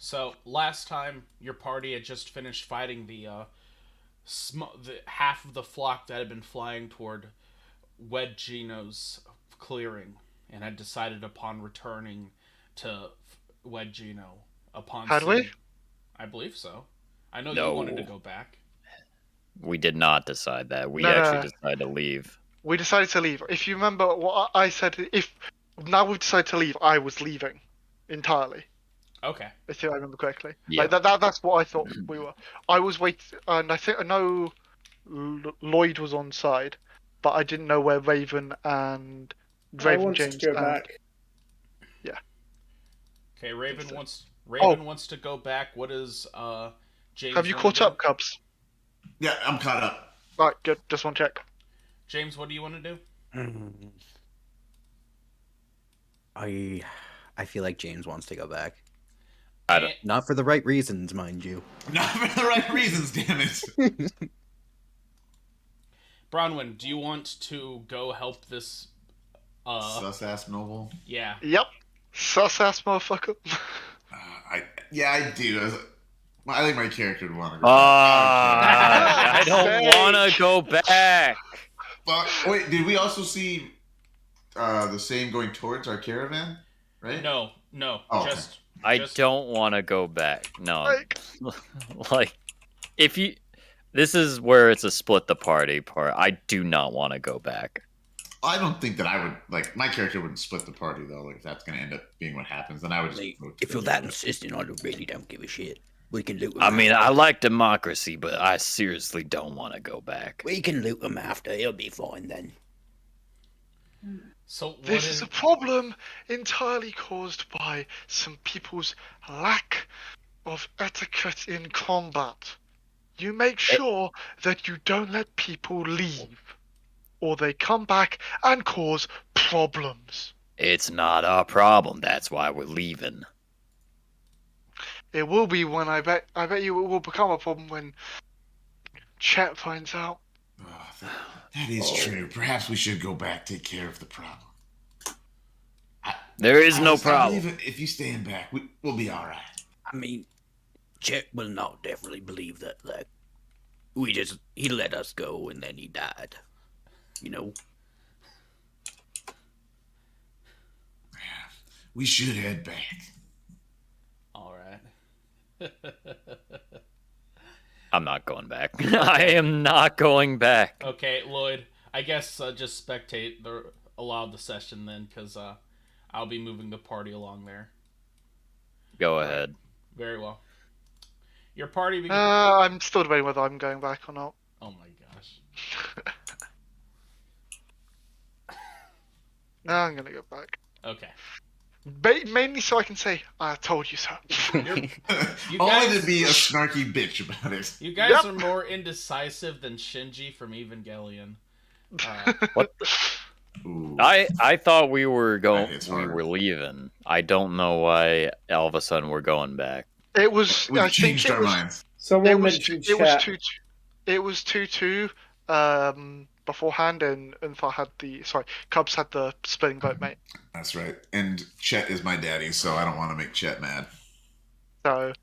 So last time your party had just finished fighting the half of the flock that had been flying toward Wedgino's clearing, and had decided upon returning to Wedgino upon Had we? seeing. I believe so. I know you wanted to No, go back. we did not decide that. We No, actually no. decided to leave. We decided to leave. If you remember what I said, if now we've decided to leave, I was leaving entirely. Okay. If I remember correctly. Yeah. That's what I thought we were. I was waiting, and I know Lloyd was on side, but I didn't know where Raven and I Raven want James to go and back. Okay. Raven so. wants. Raven wants to go back. What is James? Have you wanna caught do? up, Cubs? Yeah, I'm caught up. Right, good. Just one check. James, what do you want to do? I feel like James wants to go back. I don't- Not for the right reasons, mind you. Not for the right reasons, damn it. Bronwyn, do you want to go help this? Sus ass noble. Yeah. Yep. Sus ass motherfucker. I do. I think my character would want to go. I don't Sake. want to go back. But wait, did we also see the same going towards our caravan? Right? No. Oh, okay. I Just- don't want to go back. No, Like, like if you, this is where it's a split the party part. I do not want to go back. I don't think that I would like my character wouldn't split the party though. Like if that's gonna end up being what happens, then I would just Like, vote if you're together. that insistent, I really don't give a shit. We can loot them. I mean, I like democracy, but I seriously don't want to go back. we can loot them after. It'll be fine then. So what this is a problem entirely caused by some people's lack of etiquette in combat. You make sure that you don't let people leave, or they come back and cause problems. It's not our problem. That's why we're leaving. It will be when I bet you it will become a problem when Chet finds out. Oh, that is true. Perhaps we should go back, take care of the problem. There is no Honestly, I problem. believe if you stand back, we'll be all right. I mean, Chet will not definitely believe that. Like, he let us go and then he died. You know. We should head back. All right. I'm not going back. I am not going back. Okay, Lloyd. I guess just spectate allow the session then, because I'll be moving the party along there. Go ahead. Very well. Your party begins. I'm still debating whether I'm going back or not. Oh my gosh. No, I'm gonna go back. Okay. Mainly so I can say, I told you so. You Only guys- to be a snarky bitch about it. You guys Yep. are more indecisive than Shinji from Evangelion. What? Ooh. I thought we were going. It's We hard. were leaving. I don't know why all of a sudden we're going back. It was. We've I think changed it our was. minds. Someone It was. mentioned It was chat. 2-2. It was 2-2. Beforehand, and Unthar had the Cubs had the splitting vote, mate. That's right. And Chet is my daddy, so I don't want to make Chet mad. So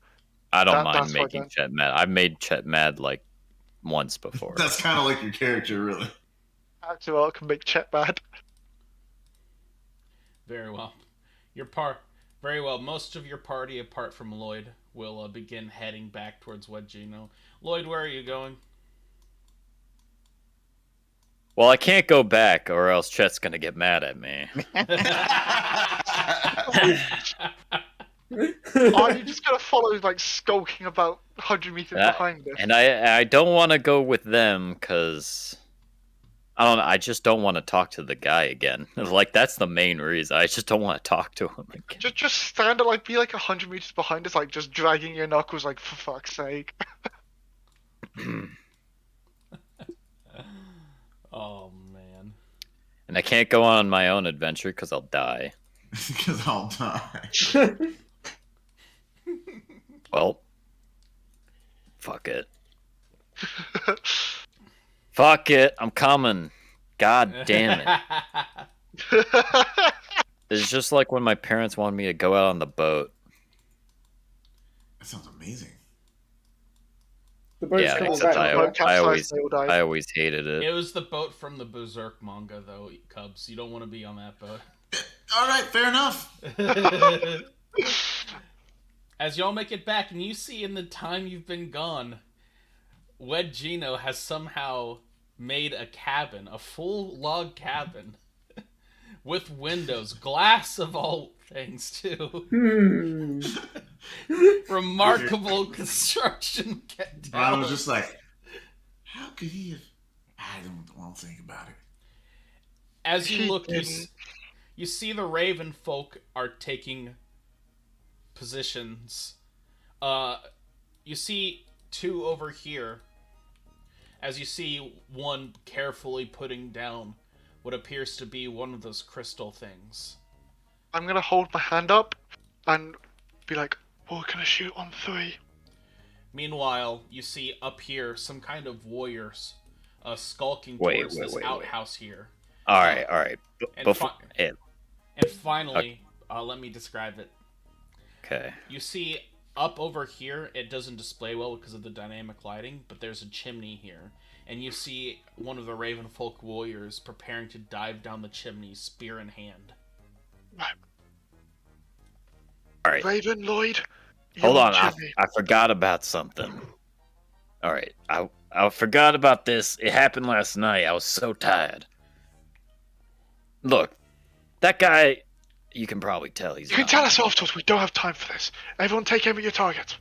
I don't That's mind why making then. Chet mad. I've made Chet mad like once before. That's kind of like your character, really. actually, I can make Chet bad. Very well. Very well. Most of your party, apart from Lloyd, will begin heading back towards Wedgino. Lloyd, where are you going? Well, I can't go back, or else Chet's gonna get mad at me. Are you just gonna follow, like, skulking about 100 meters Yeah, behind us? And I don't want to go with them because I don't know. I just don't want to talk to the guy again. Like that's the main reason. I just don't want to talk to him again. Just stand, like, be like 100 meters behind us, like, just dragging your knuckles, like, for fuck's sake. Oh man. And I can't go on my own adventure because I'll die. Because I'll die. Well, fuck it. Fuck it. I'm coming. God damn it. It's just like when my parents wanted me to go out on the boat. sounds amazing. The boat's Yeah, coming except back. I, right? Boat capsized, I always they all died. I always hated It it. was the boat from the Berserk manga, though, Cubs. You don't want to be on that boat. All right, fair enough. As y'all make it back, and you see in the time you've been gone, Wed Gino has somehow made a cabin, a full log cabin, with windows, glass of all things, too. Remarkable construction. I was just like, how could he have? I don't think about it. As you He look, didn't. you see the Raven folk are taking positions. You see two over here. As you see one carefully putting down what appears to be one of those crystal things. I'm gonna hold my hand up and be like, we're gonna shoot on 3. Meanwhile, you see up here some kind of warriors skulking Wait, towards wait, this wait, wait. outhouse here. All right. And Before, And finally, let me describe it. okay. You see up over here, it doesn't display well because of the dynamic lighting, but there's a chimney here. And you see one of the Ravenfolk warriors preparing to dive down the chimney, spear in hand. All right. Raven, Lloyd. you Hold on, and I, Jimmy. I forgot about something. All right, I forgot about this. It happened last night. I was so tired. Look, that guy, you can probably tell he's. You can not- tell us afterwards. We don't have time for this. Everyone, take aim at your target.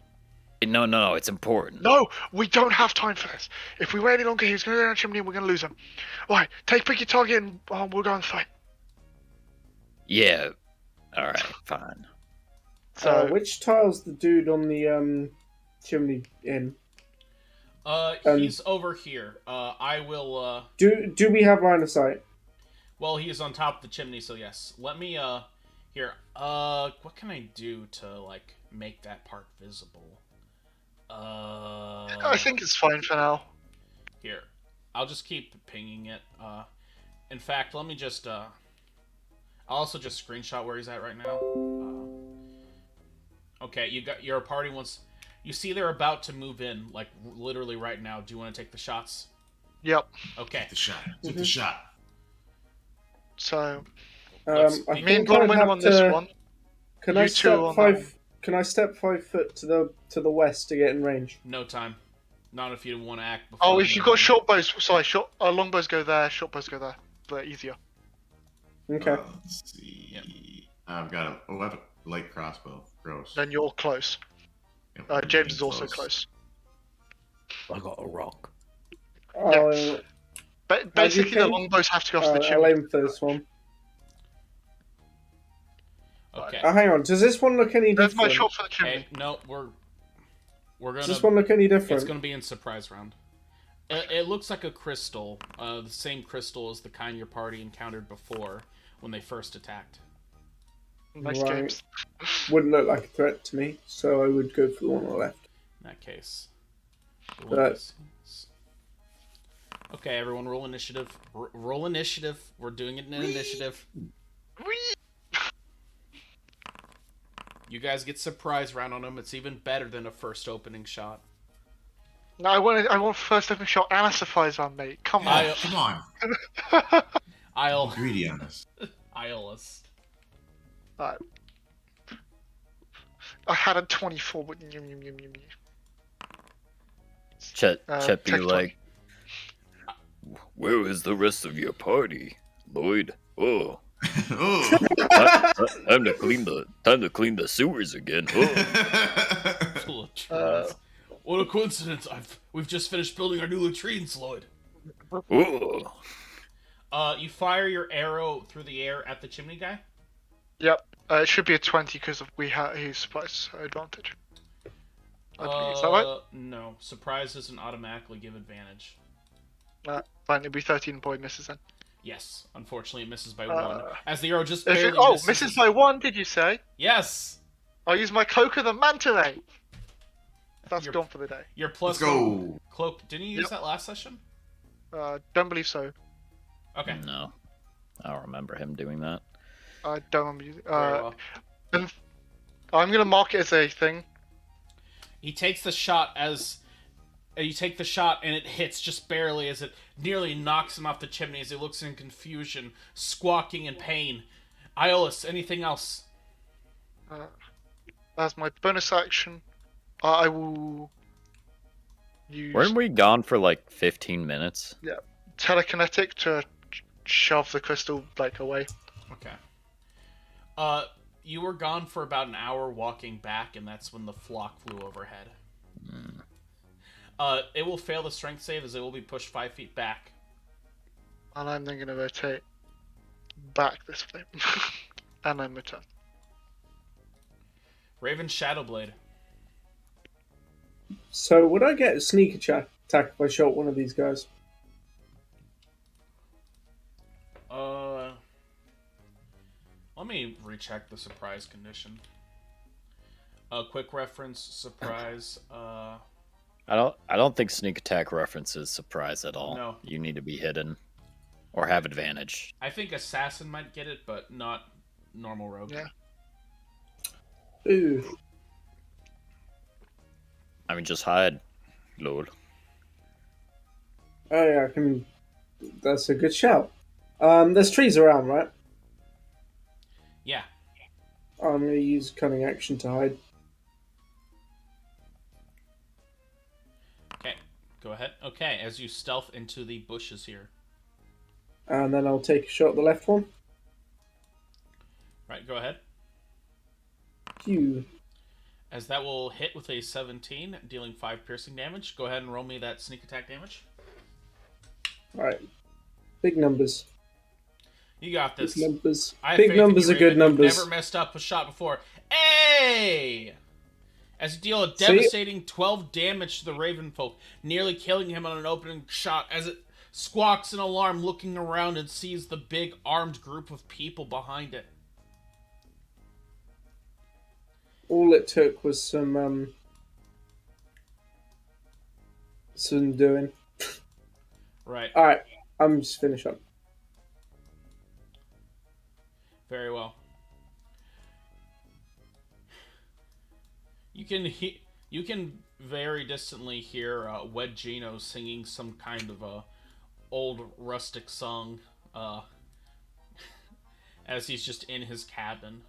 No, it's important. No, we don't have time for this. If we wait any longer, he's gonna go down the chimney and we're gonna lose him. Right, pick your target and we'll go and fight. Yeah. All right, fine. So Which tile's the dude on the chimney in? He's over here. I will, Do we have line of sight? well, he's on top of the chimney, so yes. Let me, here. What can I do to, like, make that part visible? I think it's fine for now. Here. I'll just keep pinging it. In fact, let me just, I'll also just screenshot where he's at right now. Okay, your party wants... You see they're about to move in, like, literally right now. Do you want to take the shots? Yep. Okay. Take the shot. Take the shot. So Let's I begin. me and think I'd Bronwyn have on this to- one. Can You I two step on that 5? Can I step 5 foot to the west to get in range? No time. Not if you want to act before... Oh, you if you've move got in. short bows, sorry, long bows go there, short bows go there. They're easier. Okay. Let's see. I've got a weapon, light crossbow. Gross. Then you're close. Yep, we're James getting is also close. I got a rock. I'll, Basically, the ping? longbows have to go off the I'll chimney. aim for this one. Okay. Hang on. Does this one look any There's my different? shot for the chimney. Hey, no, we're Does gonna... this one look any It's different? gonna be in surprise round. It looks like a crystal. The same crystal as the kind your party encountered before when they first attacked. Nice, Right. James. Wouldn't look like a threat to me, so I would go for the one on the left. In that case. But- Okay, everyone, roll initiative. Roll initiative. We're doing it in initiative. You guys get surprise round on them. It's even better than a first opening shot. No, I want first opening shot and a surprise round, mate. Come on. Yeah, come on. I'll Greedy on this. us. Alright. I had a 24, but Chet be take like, where is the rest of your party, Lloyd? Oh, Oh. time to clean the sewers again. Oh. Latrines. What a coincidence! We've just finished building our new latrines, Lloyd. Oh. Uh, You fire your arrow through the air at the chimney guy. Yep. It should be a 20 because he's surprise advantage. I believe. Is that right? No. Surprise doesn't automatically give advantage. Fine, it'll be 13 boy misses then. Yes, unfortunately, it misses by one. As the arrow just If barely it, misses. misses by 1, did you say? Yes. I'll use my Cloak of the Manta Ray. That's You're- gone for the day. Your plus Let's one go. cloak. Didn't you use Yep. that last session? Don't believe so. Okay. No, I don't remember him doing that. I don't remember using Very well. I'm gonna mark it as a thing. He takes the shot as you take the shot and it hits just barely as it nearly knocks him off the chimney as he looks in confusion, squawking in pain. Iolus, anything else? As my bonus action, I will use Weren't we gone for like 15 minutes? telekinetic to shove the crystal like away. Okay. You were gone for about an hour walking back, and that's when the flock flew overhead. It will fail the strength save as it will be pushed 5 feet back. And I'm then going to rotate back this way. And then return. Raven Shadowblade. So would I get a sneak attack if I shot one of these guys? Let me recheck the surprise condition. Quick reference, surprise. I don't think sneak attack references surprise at all. No. You need to be hidden or have advantage. I think assassin might get it, but not normal rogue. Yeah. Ooh. I mean, just hide, Lord. Oh yeah, I can. That's a good shout. There's trees around, right? Yeah. I'm gonna use cunning action to hide. Okay. Go ahead. Okay, as you stealth into the bushes here. And then I'll take a shot at the left one. Right, go ahead. Phew. As that will hit with a 17, dealing 5 piercing damage. Go ahead and roll me that sneak attack damage. Alright. Big numbers. You got this. Big numbers. I have Big faith in numbers you, are good Raven. You've numbers. never messed up a shot before. Hey! As you deal a devastating 12 damage to the Raven folk, nearly killing him on an opening shot as it squawks in alarm, looking around and sees the big armed group of people behind it. All it took was some doing. Right. Alright, I'm just finished up. Very well. You can very distantly hear Wed Gino singing some kind of a old rustic song as he's just in his cabin.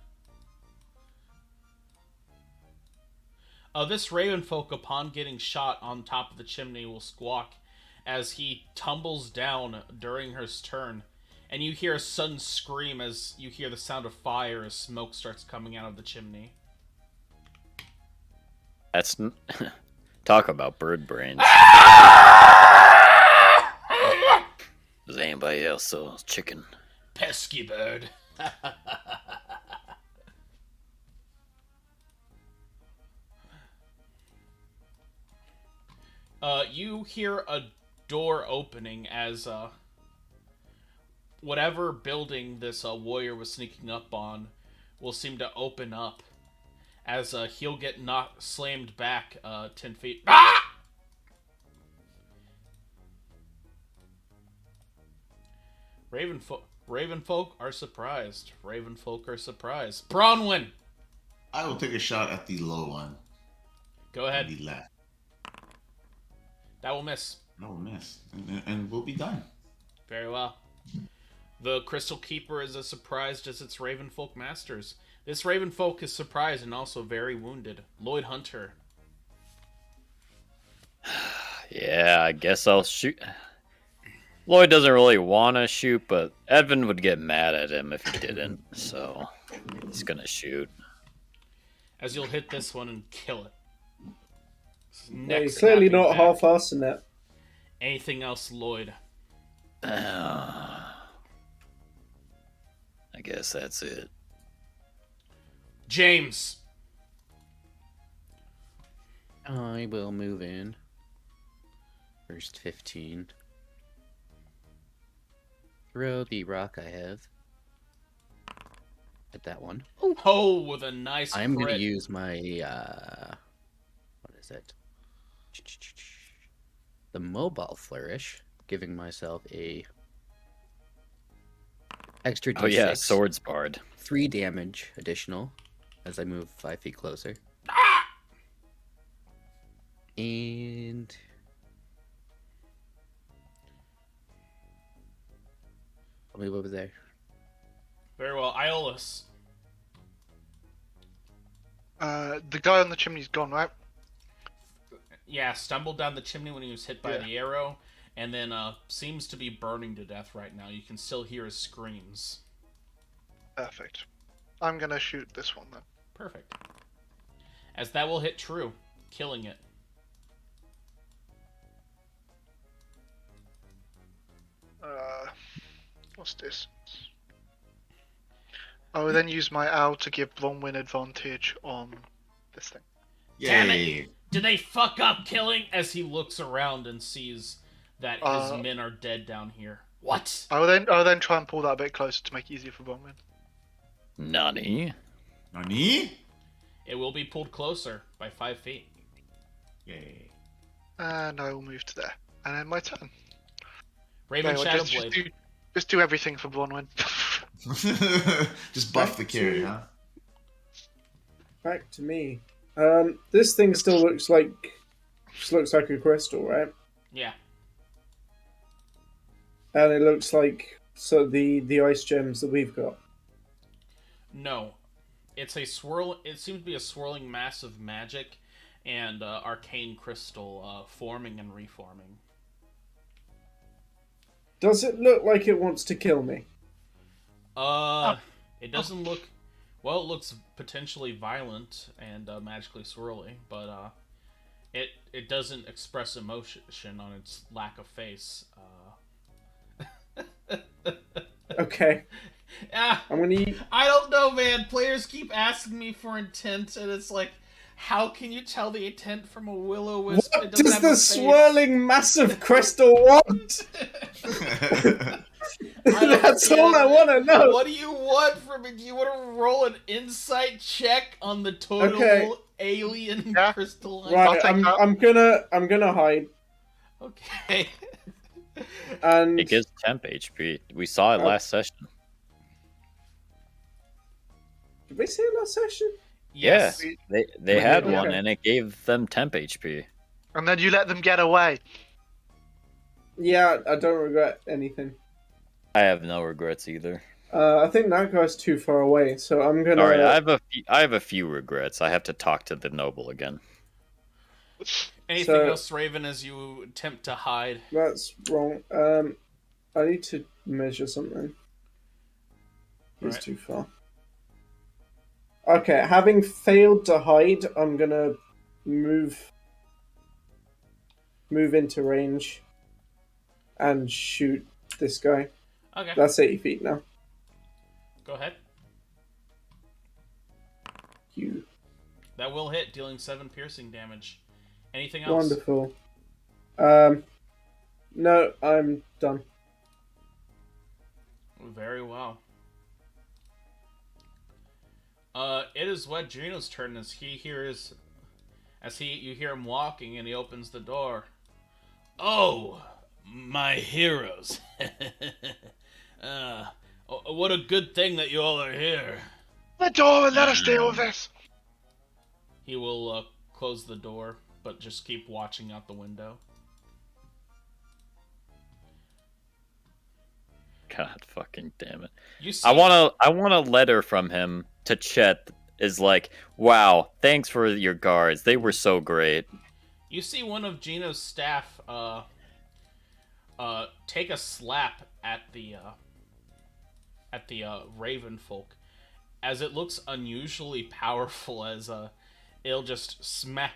This Raven folk, upon getting shot on top of the chimney, will squawk as he tumbles down during his turn. And you hear a sudden scream as you hear the sound of fire as smoke starts coming out of the chimney. That's talk about bird brains. Does anybody else sell chicken? Pesky bird. You hear a door opening as whatever building this warrior was sneaking up on will seem to open up as he'll get slammed back 10 feet. Ah! Ravenfolk are surprised. Ravenfolk are surprised. Bronwyn! I will take a shot at the low one. Go ahead. The left. That will miss. No miss. And we'll be done. Very well. The Crystal Keeper is as surprised as its Ravenfolk masters. This Ravenfolk is surprised and also very wounded. Lloyd Hunter. Yeah, I guess I'll shoot. Lloyd doesn't really want to shoot, but Edvin would get mad at him if he didn't, so he's gonna shoot. As you'll hit this one and kill it. Yeah, you're clearly snapping not back. half-assing that. Anything else, Lloyd? I guess that's it. James. I will move in. First 15. Throw the rock I have at that one. Oh, with a nice I'm crit. going to use my, what is it? The Mobile Flourish, giving myself a extra D6. Oh yeah, Swords Bard. 3 damage additional as I move 5 feet closer. And I'll move over there. Very well, Iolus. The guy on the chimney's gone, right? Yeah, stumbled down the chimney when he was hit by Yeah. the arrow, and then seems to be burning to death right now. You can still hear his screams. Perfect. I'm gonna shoot this one then. Perfect. As that will hit true, killing it. What's this? I will then use my owl to give Bronwyn advantage on this thing. Damn it. Yay. Did they fuck up killing? As he looks around and sees that his Uh, men are dead down here. What? I will then try and pull that a bit closer to make it easier for Bronwyn. Nani? Nani? It will be pulled closer by 5 feet. Yay. And I will move to there. And then my turn. Raven Okay, well, Shadowblade. just do everything for Bronwyn. Just buff the carry, huh? Back to me. This thing still looks like a crystal, right? Yeah. And it looks like the ice gems that we've got. No. It's a swirl. It seems to be a swirling mass of magic and arcane crystal forming and reforming. Does it look like it wants to kill me? It doesn't look. Well, it looks potentially violent and magically swirly, but it doesn't express emotion on its lack of face. Okay, Ah, I'm gonna eat. I don't know, man. Players keep asking me for intent, and it's like, how can you tell the intent from a will-o-wisp? What does the swirling massive crystal want? That's all I want to know. What do you want from me? Do you want to roll an insight check on the total Okay. alien Yeah. crystalline? Right, take that. I'm gonna hide, Okay. and It gives temp HP. We saw it Oh. last session. did we say it last session? Yes. Yeah, they had Okay. one, and it gave them temp HP. And then you let them get away. Yeah, I don't regret anything. I have no regrets either. I think that guy's too far away, so I'm gonna. All right, I have a few regrets. I have to talk to the noble again. Anything So- else, Raven, as you attempt to hide? That's wrong. I need to measure something. He's Right. too far. Okay, having failed to hide, I'm gonna move into range and shoot this guy. Okay, That's 80 feet now. go ahead. You That will hit, dealing 7 piercing damage. Anything else? wonderful. No, I'm done. Very well. It is Wedrino's turn as you hear him walking and he opens the door. Oh, my heroes. What a good thing that you all are here. The door and let us deal with this. He will close the door, but just keep watching out the window. God fucking damn it! You see, I want a letter from him to Chet. Is like, wow, thanks for your guards. They were so great. You see one of Gino's staff take a slap at the Raven folk, as it looks unusually powerful. As it'll just smack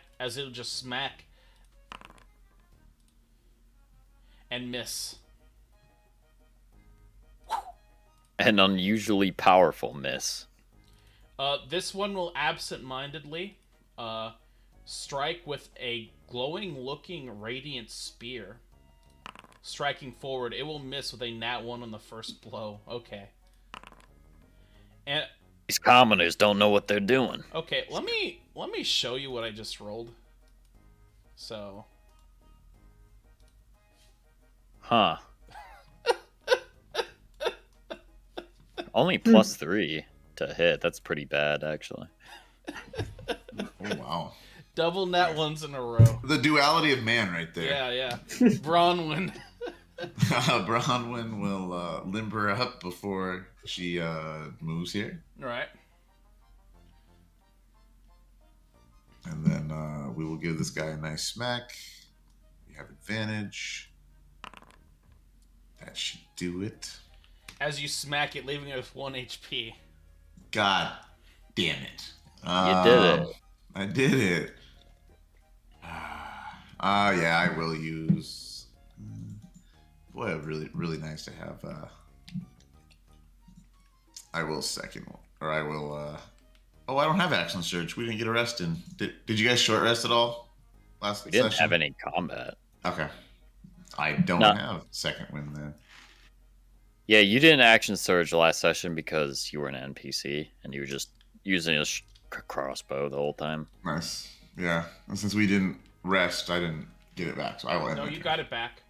and miss. An unusually powerful miss. This one will absent-mindedly strike with a glowing-looking radiant spear. Striking forward, it will miss with a nat 1 on the first blow. Okay. And These commoners don't know what they're doing. okay, let me show you what I just rolled. So, Huh. Only +3 to hit. That's pretty bad, actually. Oh wow. Double nat ones in a row. The duality of man, right there. Yeah. Bronwyn. Bronwyn will limber up before she moves here, Right. and then we will give this guy a nice smack. We have advantage. That should do it. As you smack it, leaving it with 1 HP. God damn it! You did it. I did it. Yeah, I will use. Boy, really nice to have. I will second one, or I will. Oh, I don't have action surge. We didn't get a rest in. Did you guys short rest at all last We didn't session? have any combat. Okay, I don't No. have second wind then. Yeah, you didn't action surge last session because you were an NPC and you were just using a crossbow the whole time. Nice. Yeah, and since we didn't rest, I didn't get it back, so I will end No, my you turn. got it back.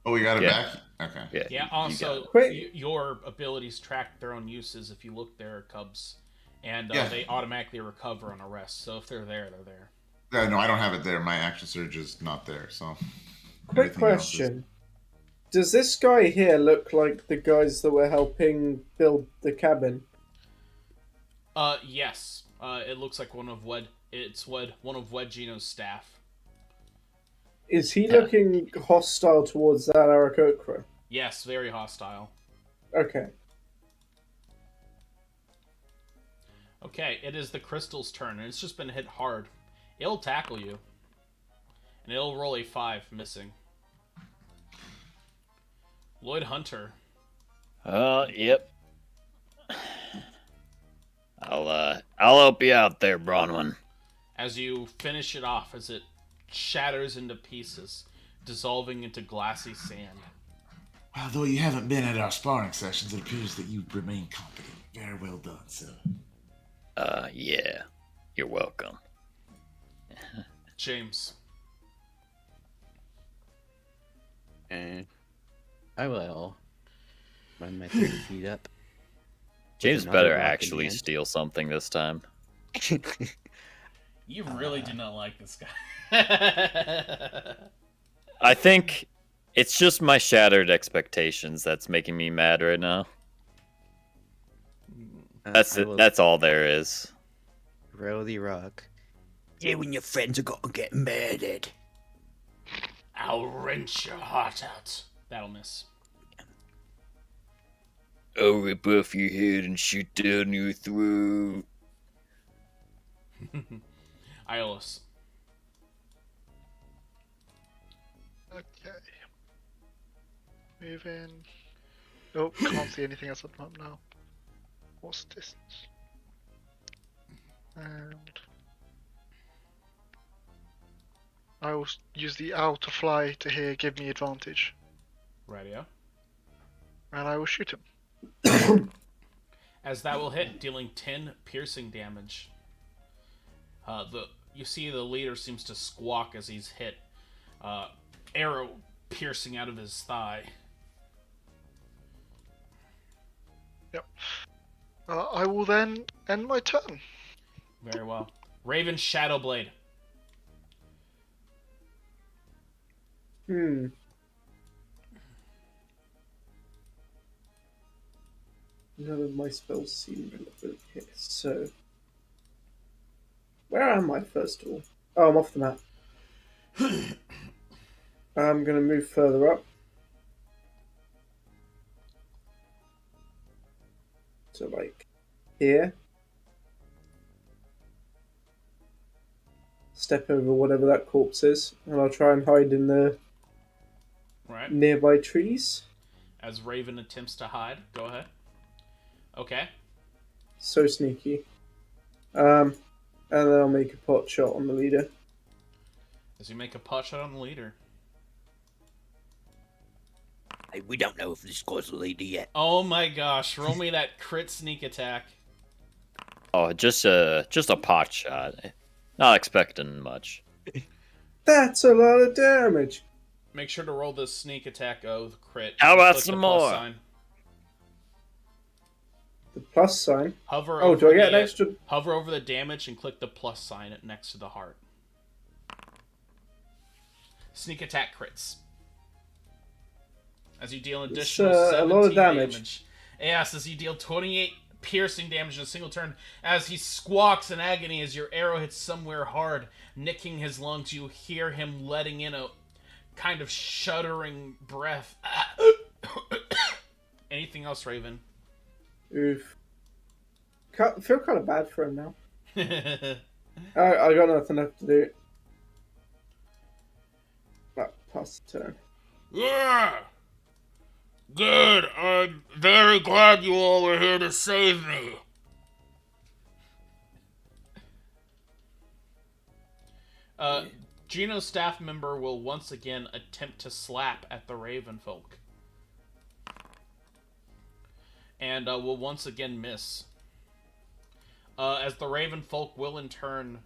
Oh, we got it Yeah. back. Okay. Yeah. Yeah, you also, got it. Wait. your abilities track their own uses if you look there, Cubs. And Yeah. they automatically recover on a rest. So if they're there, they're there. No, I don't have it there. My action surge is not there. So. Quick everything else is- question. Does this guy here look like the guys that were helping build the cabin? Yes. It looks like one of one of Gino's staff. Is he looking hostile towards that Aarakocra? Yes, very hostile. Okay. Okay, it is the crystal's turn, and it's just been hit hard. It'll tackle you. And it'll roll a 5, missing. Lloyd Hunter. Yep. I'll help you out there, Bronwyn. As you finish it off, as it shatters into pieces, dissolving into glassy sand. Well, though you haven't been at our sparring sessions, it appears that you remain competent. Very well done, sir. Yeah. You're welcome. James. And I will run my 30 feet up. James another better rock in actually hand. steal something this time. You really do not like this guy. I think it's just my shattered expectations that's making me mad right now. That's I it. will That's all there is. throw the rock. Yeah, when your friends are gonna get murdered. I'll wrench your heart out. That'll miss. I'll rip off your head and shoot down your throat. Iolus. Okay. Move in. Nope, can't see anything else at the moment now. What's distance? And I will use the owl to fly to here, give me advantage, Radio. and I will shoot him. As that will hit, dealing 10 piercing damage. You see the leader seems to squawk as he's hit. Arrow piercing out of his thigh. Yep. I will then end my turn. Very well. Raven Shadowblade. None of my spells seem relevant here, so... Where am I, first of all? Oh, I'm off the map. I'm going to move further up. So, like, here. Step over whatever that corpse is, and I'll try and hide in the Right. nearby trees. As Raven attempts to hide. Go ahead. Okay. So sneaky. And then I'll make a pot shot on the leader. As you make a pot shot on the leader. Hey, we don't know if this guy's a leader yet. Oh my gosh. Roll me that crit sneak attack. Oh, just a pot shot. Not expecting much. That's a lot of damage. Make sure to roll the sneak attack with crit. How about Click the some plus more? sign. The plus sign. Hover Oh, over do I get the, an extra? Hover over the damage and click the plus sign next to the heart. Sneak attack crits. As you deal an It's, additional a 17 lot of damage. damage. Yes, as you deal 28 piercing damage in a single turn. As he squawks in agony as your arrow hits somewhere hard, nicking his lungs, you hear him letting in a kind of shuddering breath. Anything else, Raven? Oof. Feel kind of bad for him now. I got nothing left to do. Pass the turn. Yeah! Good! I'm very glad you all were here to save me. Gino's staff member will once again attempt to slap at the Ravenfolk. And will once again miss. As the Ravenfolk will in turn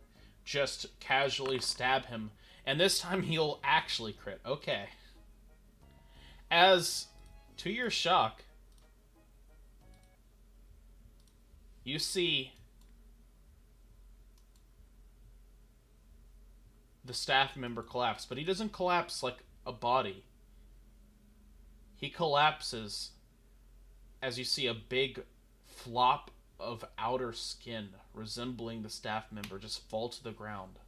just casually stab him. And this time he'll actually crit. Okay. As, to your shock, you see the staff member collapse. But he doesn't collapse like a body. He collapses as you see a big flop of outer skin resembling the staff member just fall to the ground.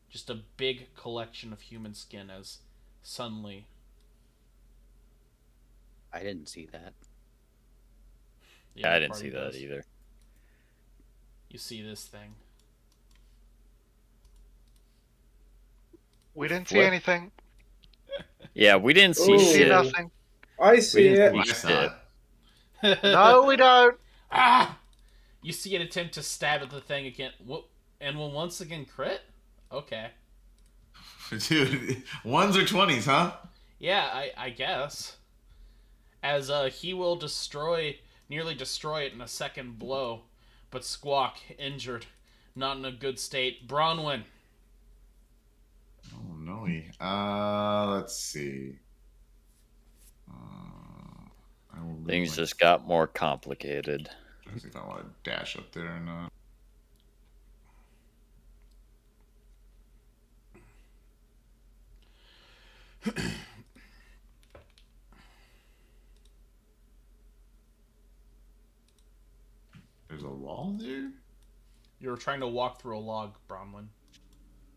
Just a big collection of human skin as suddenly... I didn't see that. Yeah, I didn't see that either. You see this thing. We didn't see What? anything. Yeah, we didn't see Ooh. See shit. nothing. I see We it. didn't I see saw shit. it. No, we don't. Ah! You see an attempt to stab at the thing again. And will once again crit? Okay. Dude, ones or 20s, huh? Yeah, I guess. As he will nearly destroy it in a second blow. But Squawk, injured, not in a good state. Bronwyn. Oh, no. Let's see. I will move Things my- just got more complicated. Trying to see if I want to dash up there or not. There's a wall there? You're trying to walk through a log, Bronwyn.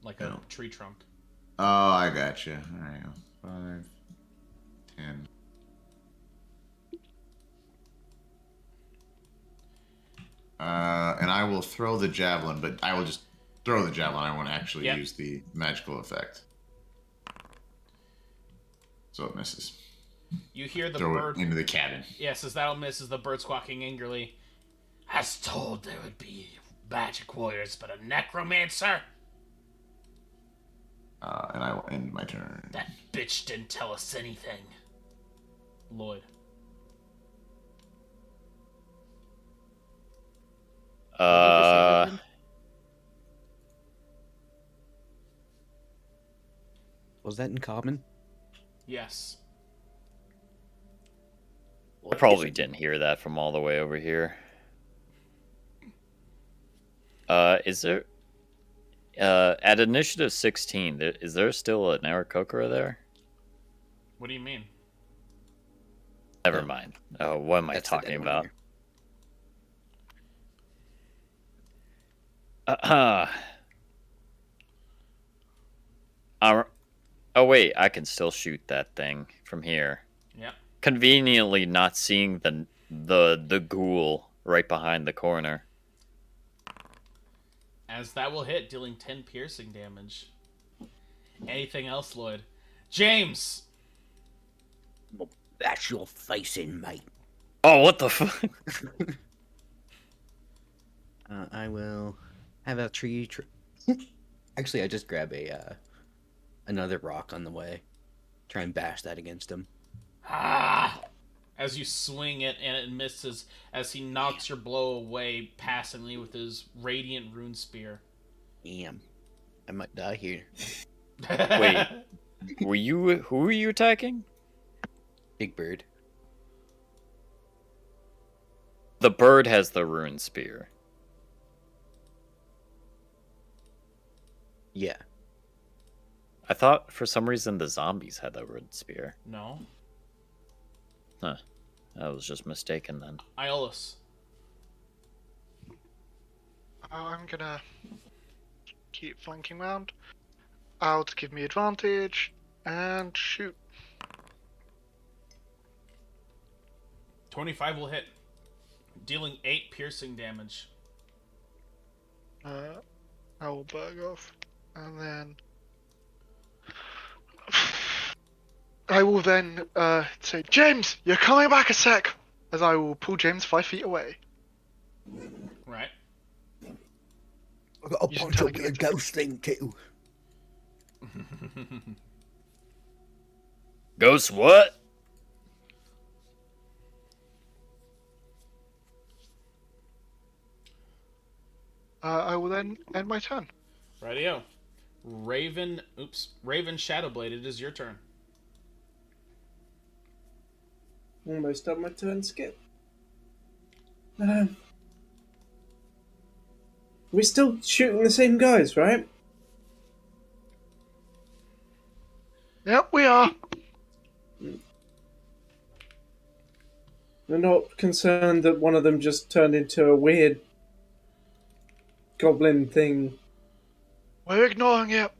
Like a No. tree trunk. Oh, I got you. All right, 5, 10. And I will throw the javelin, but I will just throw the javelin. I won't actually Yep. use the magical effect. So it misses. You hear the Throw bird... it into the cabin. Yes, as that'll miss as the bird squawking angrily. I was told there would be magic warriors, but a necromancer? And I will end my turn. That bitch didn't tell us anything. Lloyd. Was that in common? Yes. I probably didn't hear that from all the way over here. Is there... at initiative 16, is there still an Aarakocra there? What do you mean? Never mind. Oh, what am I That's the talking dead one about? here. Oh wait, I can still shoot that thing from here. Yeah. Conveniently not seeing the ghoul right behind the corner. As that will hit, dealing 10 piercing damage. Anything else, Lloyd? James! That's your face in, mate. Oh, what the fuck? I will have a tree. Actually, I just grab another rock on the way. Try and bash that against him. Ah! As you swing it and it misses, as he knocks your blow away passingly with his radiant rune spear. Damn. I might die here. Wait. Who were you attacking? Big bird. The bird has the rune spear. Yeah. I thought for some reason the zombies had that red spear. No. Huh. I was just mistaken then. Iolus. I'm gonna keep flanking round. Out to give me advantage and shoot. 25 will hit, dealing 8 piercing damage. I will bug off, and then I will then say, James, you're coming back a sec, as I will pull James 5 feet away. Right. I've got a Using bunch of weird telekinetic. ghost thing too. Ghost what? I will then end my turn. Rightio. Raven Shadowblade, it is your turn. Almost done my turn, Skip. We're still shooting the same guys, right? Yep, we are. We're not concerned that one of them just turned into a weird goblin thing. We're ignoring it.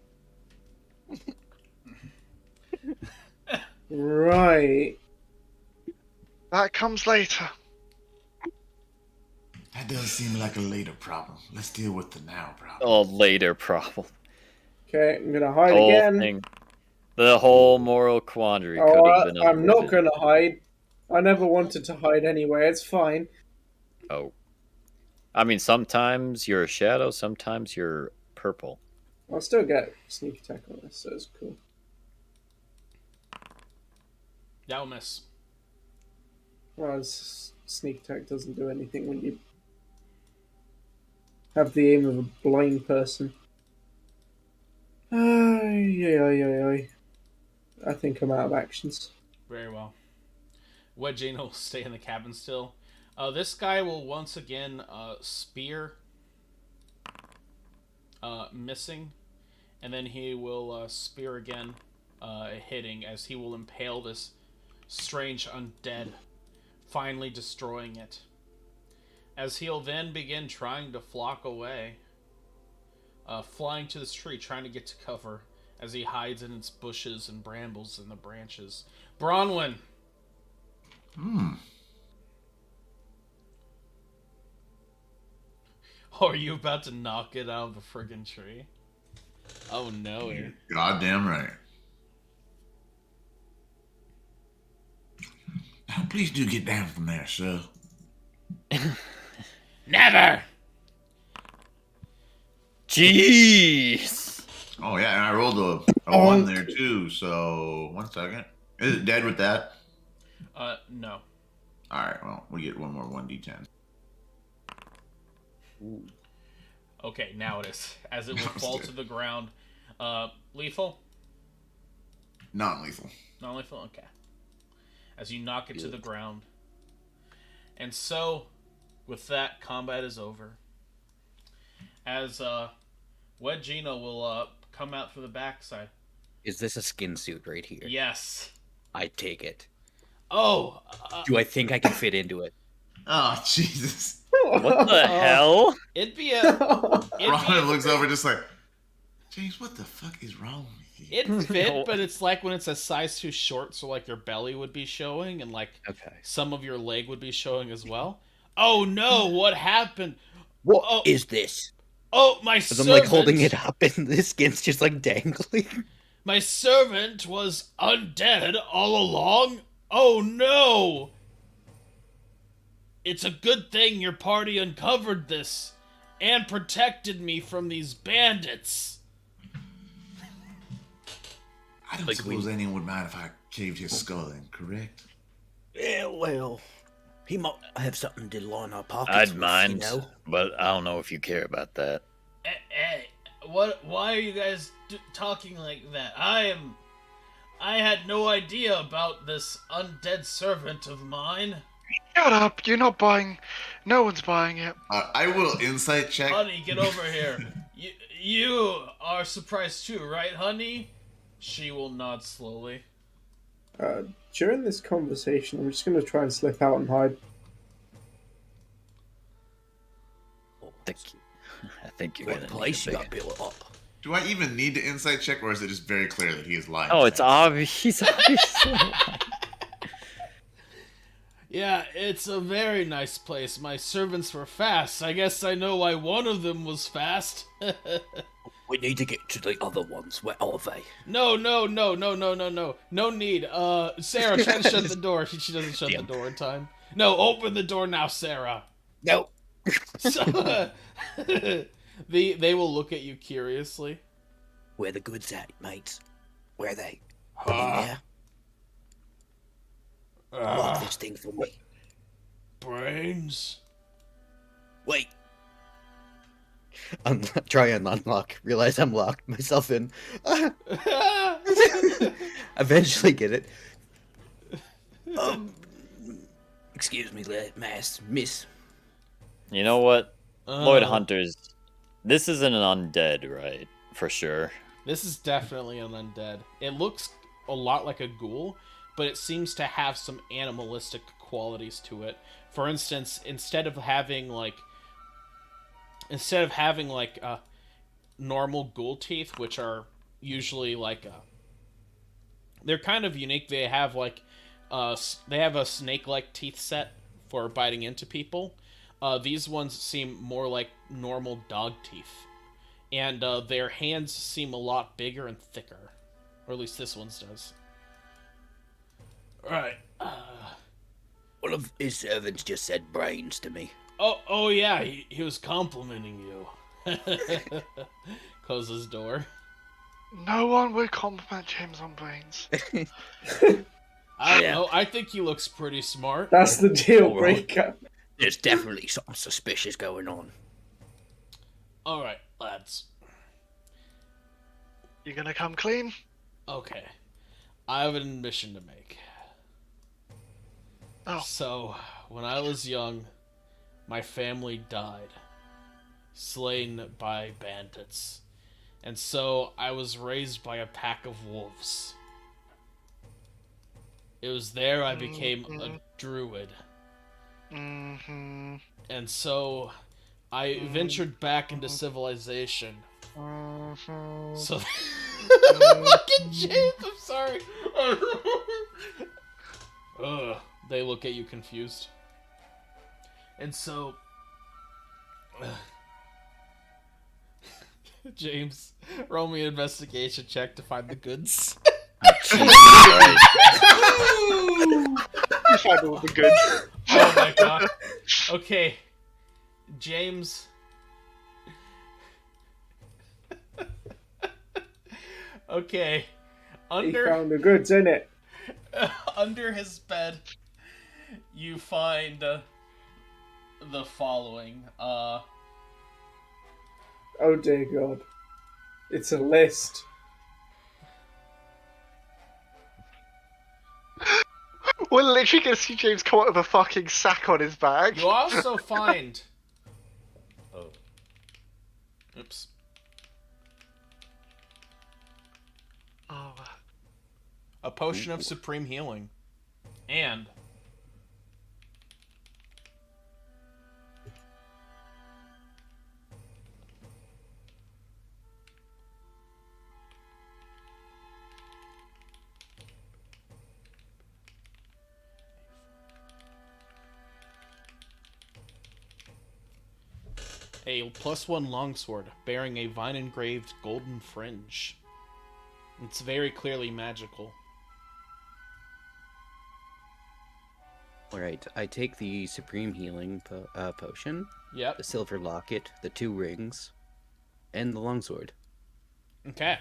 Right. That comes later. That does seem like a later problem. Let's deal with the now problem. Oh, later problem. Okay, I'm gonna hide Whole again. thing. The whole moral quandary could Oh, have been I'm not avoided. gonna hide. I never wanted to hide anyway. It's fine. Oh. I mean, sometimes you're a shadow, sometimes you're purple. I'll still get sneak attack on this, so it's cool. That will miss. Well, sneak attack doesn't do anything when you have the aim of a blind person. Ay. I think I'm out of actions. Very well. Wedgina will stay in the cabin still. This guy will once again spear, missing, and then he will spear again, hitting, as he will impale this strange undead, finally destroying it. As he'll then begin trying to flock away, flying to this tree, trying to get to cover, as he hides in its bushes and brambles and the branches. Bronwyn! Oh, are you about to knock it out of the friggin' tree? Oh no. Goddamn right. Now, please do get down from there, sir. Never! Jeez! Oh, yeah, and I rolled a 1 there, too, so 1 second. Is it dead with that? No. Alright, well, we get one more 1d10. Okay, now it is. As it will fall to the ground. Lethal? Non-lethal. Non-lethal? Okay. As you knock it to the ground. And so, with that, combat is over. As, Wedgina will, come out from the backside. Is this a skin suit right here? Yes. I take it. Oh! Do I think I can fit into it? Oh, Jesus. What the hell? It'd be a... Ron looks over just like, James, what the fuck is wrong with you? It'd fit, but it's like when it's a size too short, so like your belly would be showing, and like Okay. some of your leg would be showing as well. Oh no, what happened? What is this? Oh, my Because I'm servant! like holding it up and the skin's just like dangling. My servant was undead all along? Oh no! It's a good thing your party uncovered this and protected me from these bandits. I don't Like suppose anyone would mind if I caved his skull in, correct? Yeah, well, he might have something to line our pockets I'd with, mind, you know? but I don't know if you care about that. Hey, why are you guys talking like that? I had no idea about this undead servant of mine. Shut up. You're not buying. No one's buying it. I will insight check. Honey, get over here. You are surprised too, right, honey? She will nod slowly. During this conversation, I'm just going to try and slip out and hide. I think you're What gonna place need you a got big... built up? Do I even need to insight check, or is it just very clear that he is lying? Oh, it's obvious. He's obviously... Yeah, it's a very nice place. My servants were fast. I guess I know why one of them was fast. We need to get to the other ones. Where are they? No need. Sarah, try to shut the door. She doesn't shut the door in time. No, open the door now, Sarah. No. So, they will look at you curiously. Where the goods at, mates? Where are they? Huh? In there? Lock this thing for me. Brains. Wait. Try and unlock. Realize I'm locked myself in. Eventually get it. Excuse me, miss. You know what? Lloyd Uh, Hunters, this isn't an undead, right? For sure. This is definitely an undead. It looks a lot like a ghoul, but it seems to have some animalistic qualities to it. For instance, instead of having normal ghoul teeth, which are usually they're kind of unique. They have they have a snake-like teeth set for biting into people. These ones seem more like normal dog teeth, and their hands seem a lot bigger and thicker, or at least this one's does. Right. One of his servants just said brains to me. Oh yeah, he was complimenting you. Closes door. No one would compliment James on brains. I don't know. I think he looks pretty smart. That's the deal All right. breaker. There's definitely something suspicious going on. All right, lads. You gonna come clean? Okay, I have an admission to make. Oh. So, when I was young, my family died, slain by bandits, and so I was raised by a pack of wolves. It was there I became a druid. Mm-hmm. And so I ventured back into civilization. Mm-hmm. So look at James, I'm sorry. Ugh, they look at you confused. And so James, roll me an investigation check to find the goods. You find all the goods. Oh my god. Okay. James. Okay. He found the goods, innit? Under his bed, you find the following. Oh dear God. It's a list. We're literally gonna see James come out with a fucking sack on his back. You also find. Oh. Oops. Oh. A potion of supreme healing. And. A +1 longsword bearing a vine engraved golden fringe. It's very clearly magical. Alright, I take the Supreme Healing potion, Yep. the Silver Locket, the 2 rings, and the Longsword. Okay.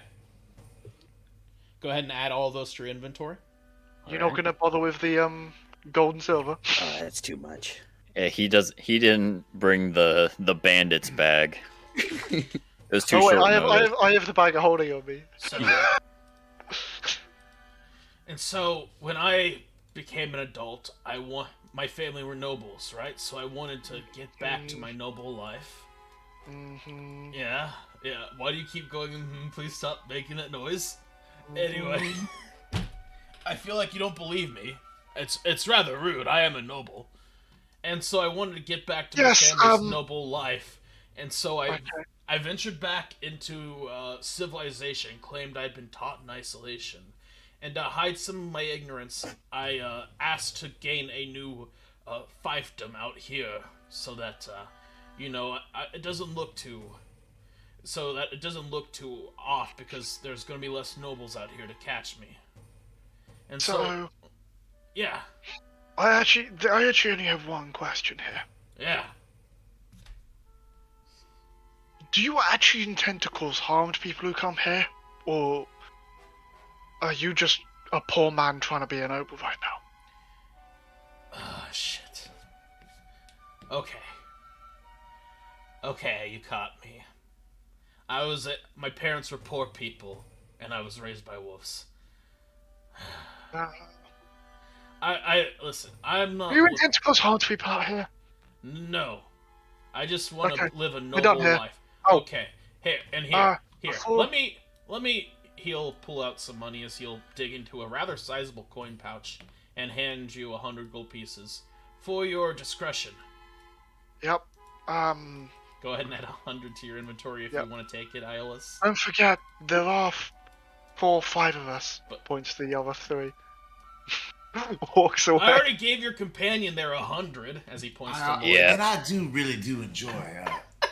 Go ahead and add all those to your inventory. You're not gonna bother with the gold and silver? Oh, that's too much. Yeah, he didn't bring the bandits bag. It was too Oh wait, short I have the bag of holding on me. So, and so when I became an adult, my family were nobles, right? So I wanted to get back to my noble life. Mm-hmm. Yeah. Why do you keep going? Please stop making that noise. Anyway, I feel like you don't believe me. It's rather rude. I am a noble, and so I wanted to get back to Yes, my family's noble life, and so Okay. I ventured back into civilization, claimed I'd been taught in isolation, and to hide some of my ignorance, I asked to gain a new fiefdom out here, so that it doesn't look too. So that it doesn't look too off, because there's going to be less nobles out here to catch me. And so yeah, I actually only have one question here. yeah. Do you actually intend to cause harm to people who come here, or are you just a poor man trying to be a noble right now? Oh, shit. Okay. Okay, you caught me. My parents were poor people, and I was raised by wolves. Listen, I'm not... Do you intend to cause harm to people out here? No. I just want to Okay, live a done noble here. life. Oh. Okay. Here. before- Let me... He'll pull out some money as he'll dig into a rather sizable coin pouch and hand you 100 gold pieces for your discretion. Yep. Go ahead and add 100 to your inventory if Yep. you want to take it, Iolus. Don't forget, there are 4 or 5 of us. But- Points to the other 3. Walks away. I already gave your companion there 100, as he points to Lloyd. Yeah. And I really do enjoy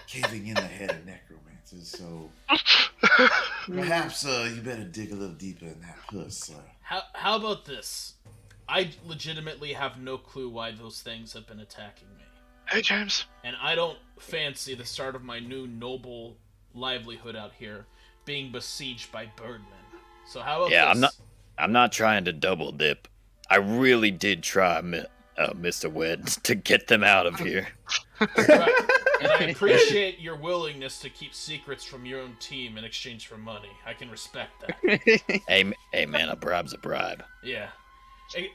caving in the head of necromancers, so perhaps you better dig a little deeper in that puss, sir. How about this? I legitimately have no clue why those things have been attacking me. Hey, James. And I don't fancy the start of my new noble livelihood out here being besieged by birdmen. So how about Yeah, this? I'm not trying to double dip. I really did try, Mr. Wed, to get them out of here. Right. And I appreciate your willingness to keep secrets from your own team in exchange for money. I can respect that. Hey, man, a bribe's a bribe. Yeah.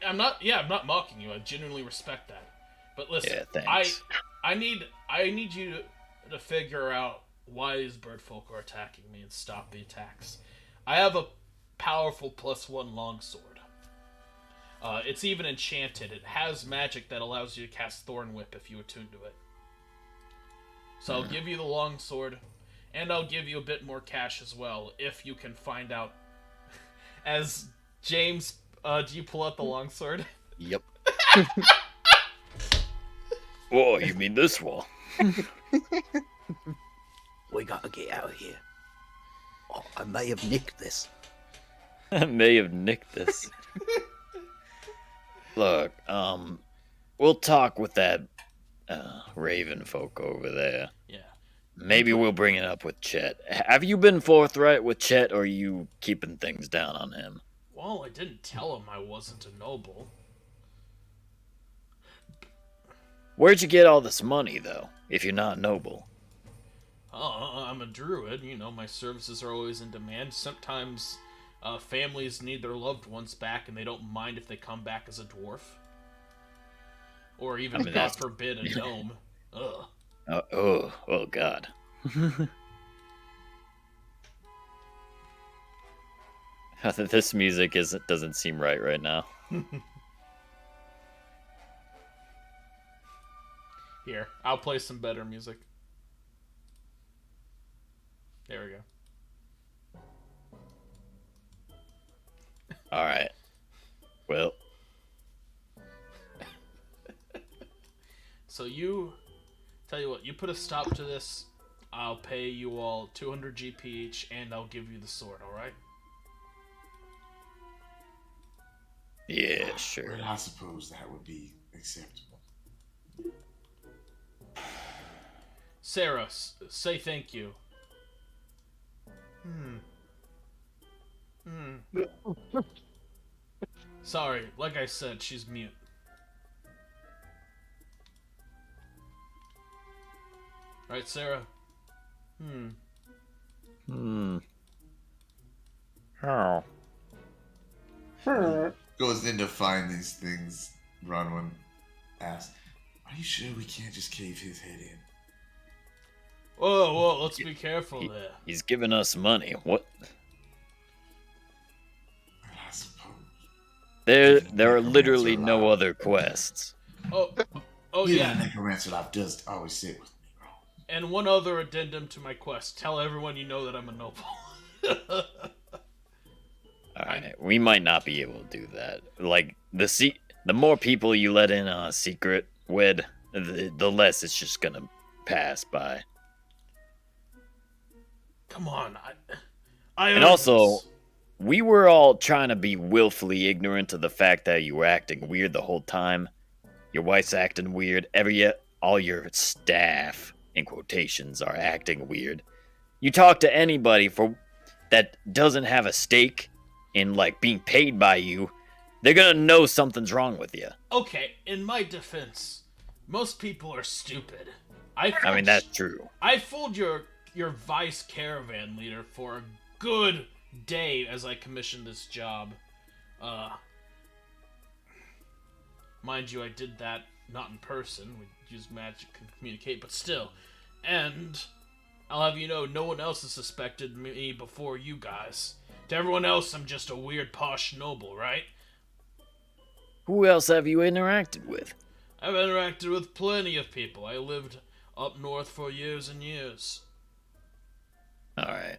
I'm not mocking you. I genuinely respect that. But listen, Yeah, thanks. I need you to figure out why these bird folk are attacking me and stop the attacks. I have a powerful +1 longsword. It's even enchanted. It has magic that allows you to cast Thorn Whip if you attune to it. So I'll give you the longsword, and I'll give you a bit more cash as well, if you can find out. As James, do you pull out the longsword? Yep. Whoa, you mean this one? We gotta get out of here. Oh, I may have nicked this. I may have nicked this. Look, we'll talk with that Raven folk over there. Yeah. Maybe we'll bring it up with Chet. Have you been forthright with Chet, or are you keeping things down on him? Well, I didn't tell him I wasn't a noble. Where'd you get all this money, though, if you're not noble? Oh, I'm a druid. You know, my services are always in demand. Sometimes families need their loved ones back, and they don't mind if they come back as a dwarf. Or even, God that's- forbid, a gnome. Ugh. Oh, God. This music doesn't seem right now. Here, I'll play some better music. There we go. All right. Well, So tell you what, you put a stop to this, I'll pay you all 200 GP each, and I'll give you the sword, alright? yeah, sure. Well, I suppose that would be acceptable. Sarah, say thank you. Sorry, like I said, she's mute. Right, Sarah? Oh. Goes in to find these things. Bronwyn asks, "Are you sure we can't just cave his head in?" Whoa, let's be careful there. He's giving us money. What? There Even are necromancer literally no alive. other quests. Oh, oh Even yeah. a necromancer alive does always sit with me, bro. And one other addendum to my quest: tell everyone you know that I'm a noble. Alright, we might not be able to do that. Like, the more people you let in on a secret wed, the less it's just gonna pass by. Come on, I And earned also, this. we were all trying to be willfully ignorant of the fact that you were acting weird the whole time. Your wife's acting weird. All your staff, in quotations, are acting weird. You talk to anybody that doesn't have a stake in like being paid by you, they're gonna know something's wrong with you. Okay, in my defense, most people are stupid. I mean, that's true. I fooled your vice caravan leader for a good day as I commissioned this job. Mind you, I did that not in person. We used magic to communicate, but still. And I'll have you know, no one else has suspected me before you guys. To everyone else, I'm just a weird posh noble, right? Who else have you interacted with? I've interacted with plenty of people. I lived up north for years and years. Alright.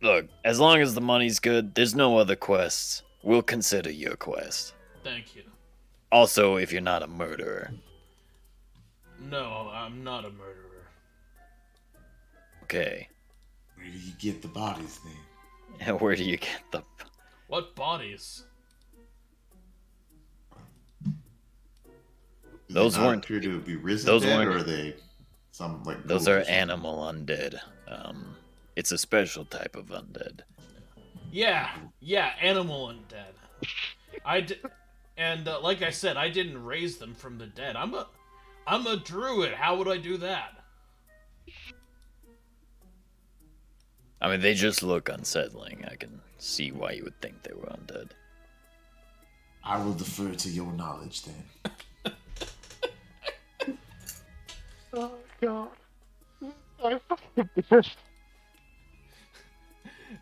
Look, as long as the money's good, there's no other quests. We'll consider your quest. Thank you. Also, if you're not a murderer. No, I'm not a murderer. Okay. Where do you get the bodies then? Where do you get them? What bodies? Do Those they not weren't- appear to be risen those dead, weren't- or are they some like Those ghosts or are something? animal undead. It's a special type of undead. Yeah, animal undead. And like I said, I didn't raise them from the dead. I'm a druid. How would I do that? I mean, they just look unsettling. I can see why you would think they were undead. I will defer to your knowledge then. Oh god. I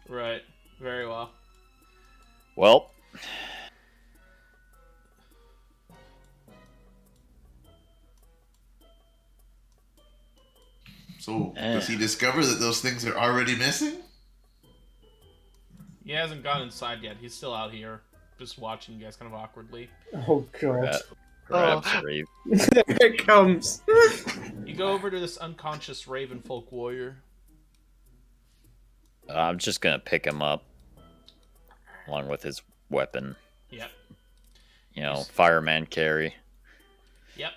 Right. Very well. Well, So, does he discover that those things are already missing? He hasn't gone inside yet. He's still out here, just watching you guys kind of awkwardly. Oh god. perhaps Rave. There it comes. You go over to this unconscious raven folk warrior. I'm just gonna pick him up, along with his weapon. Yep. You know, fireman carry. Yep.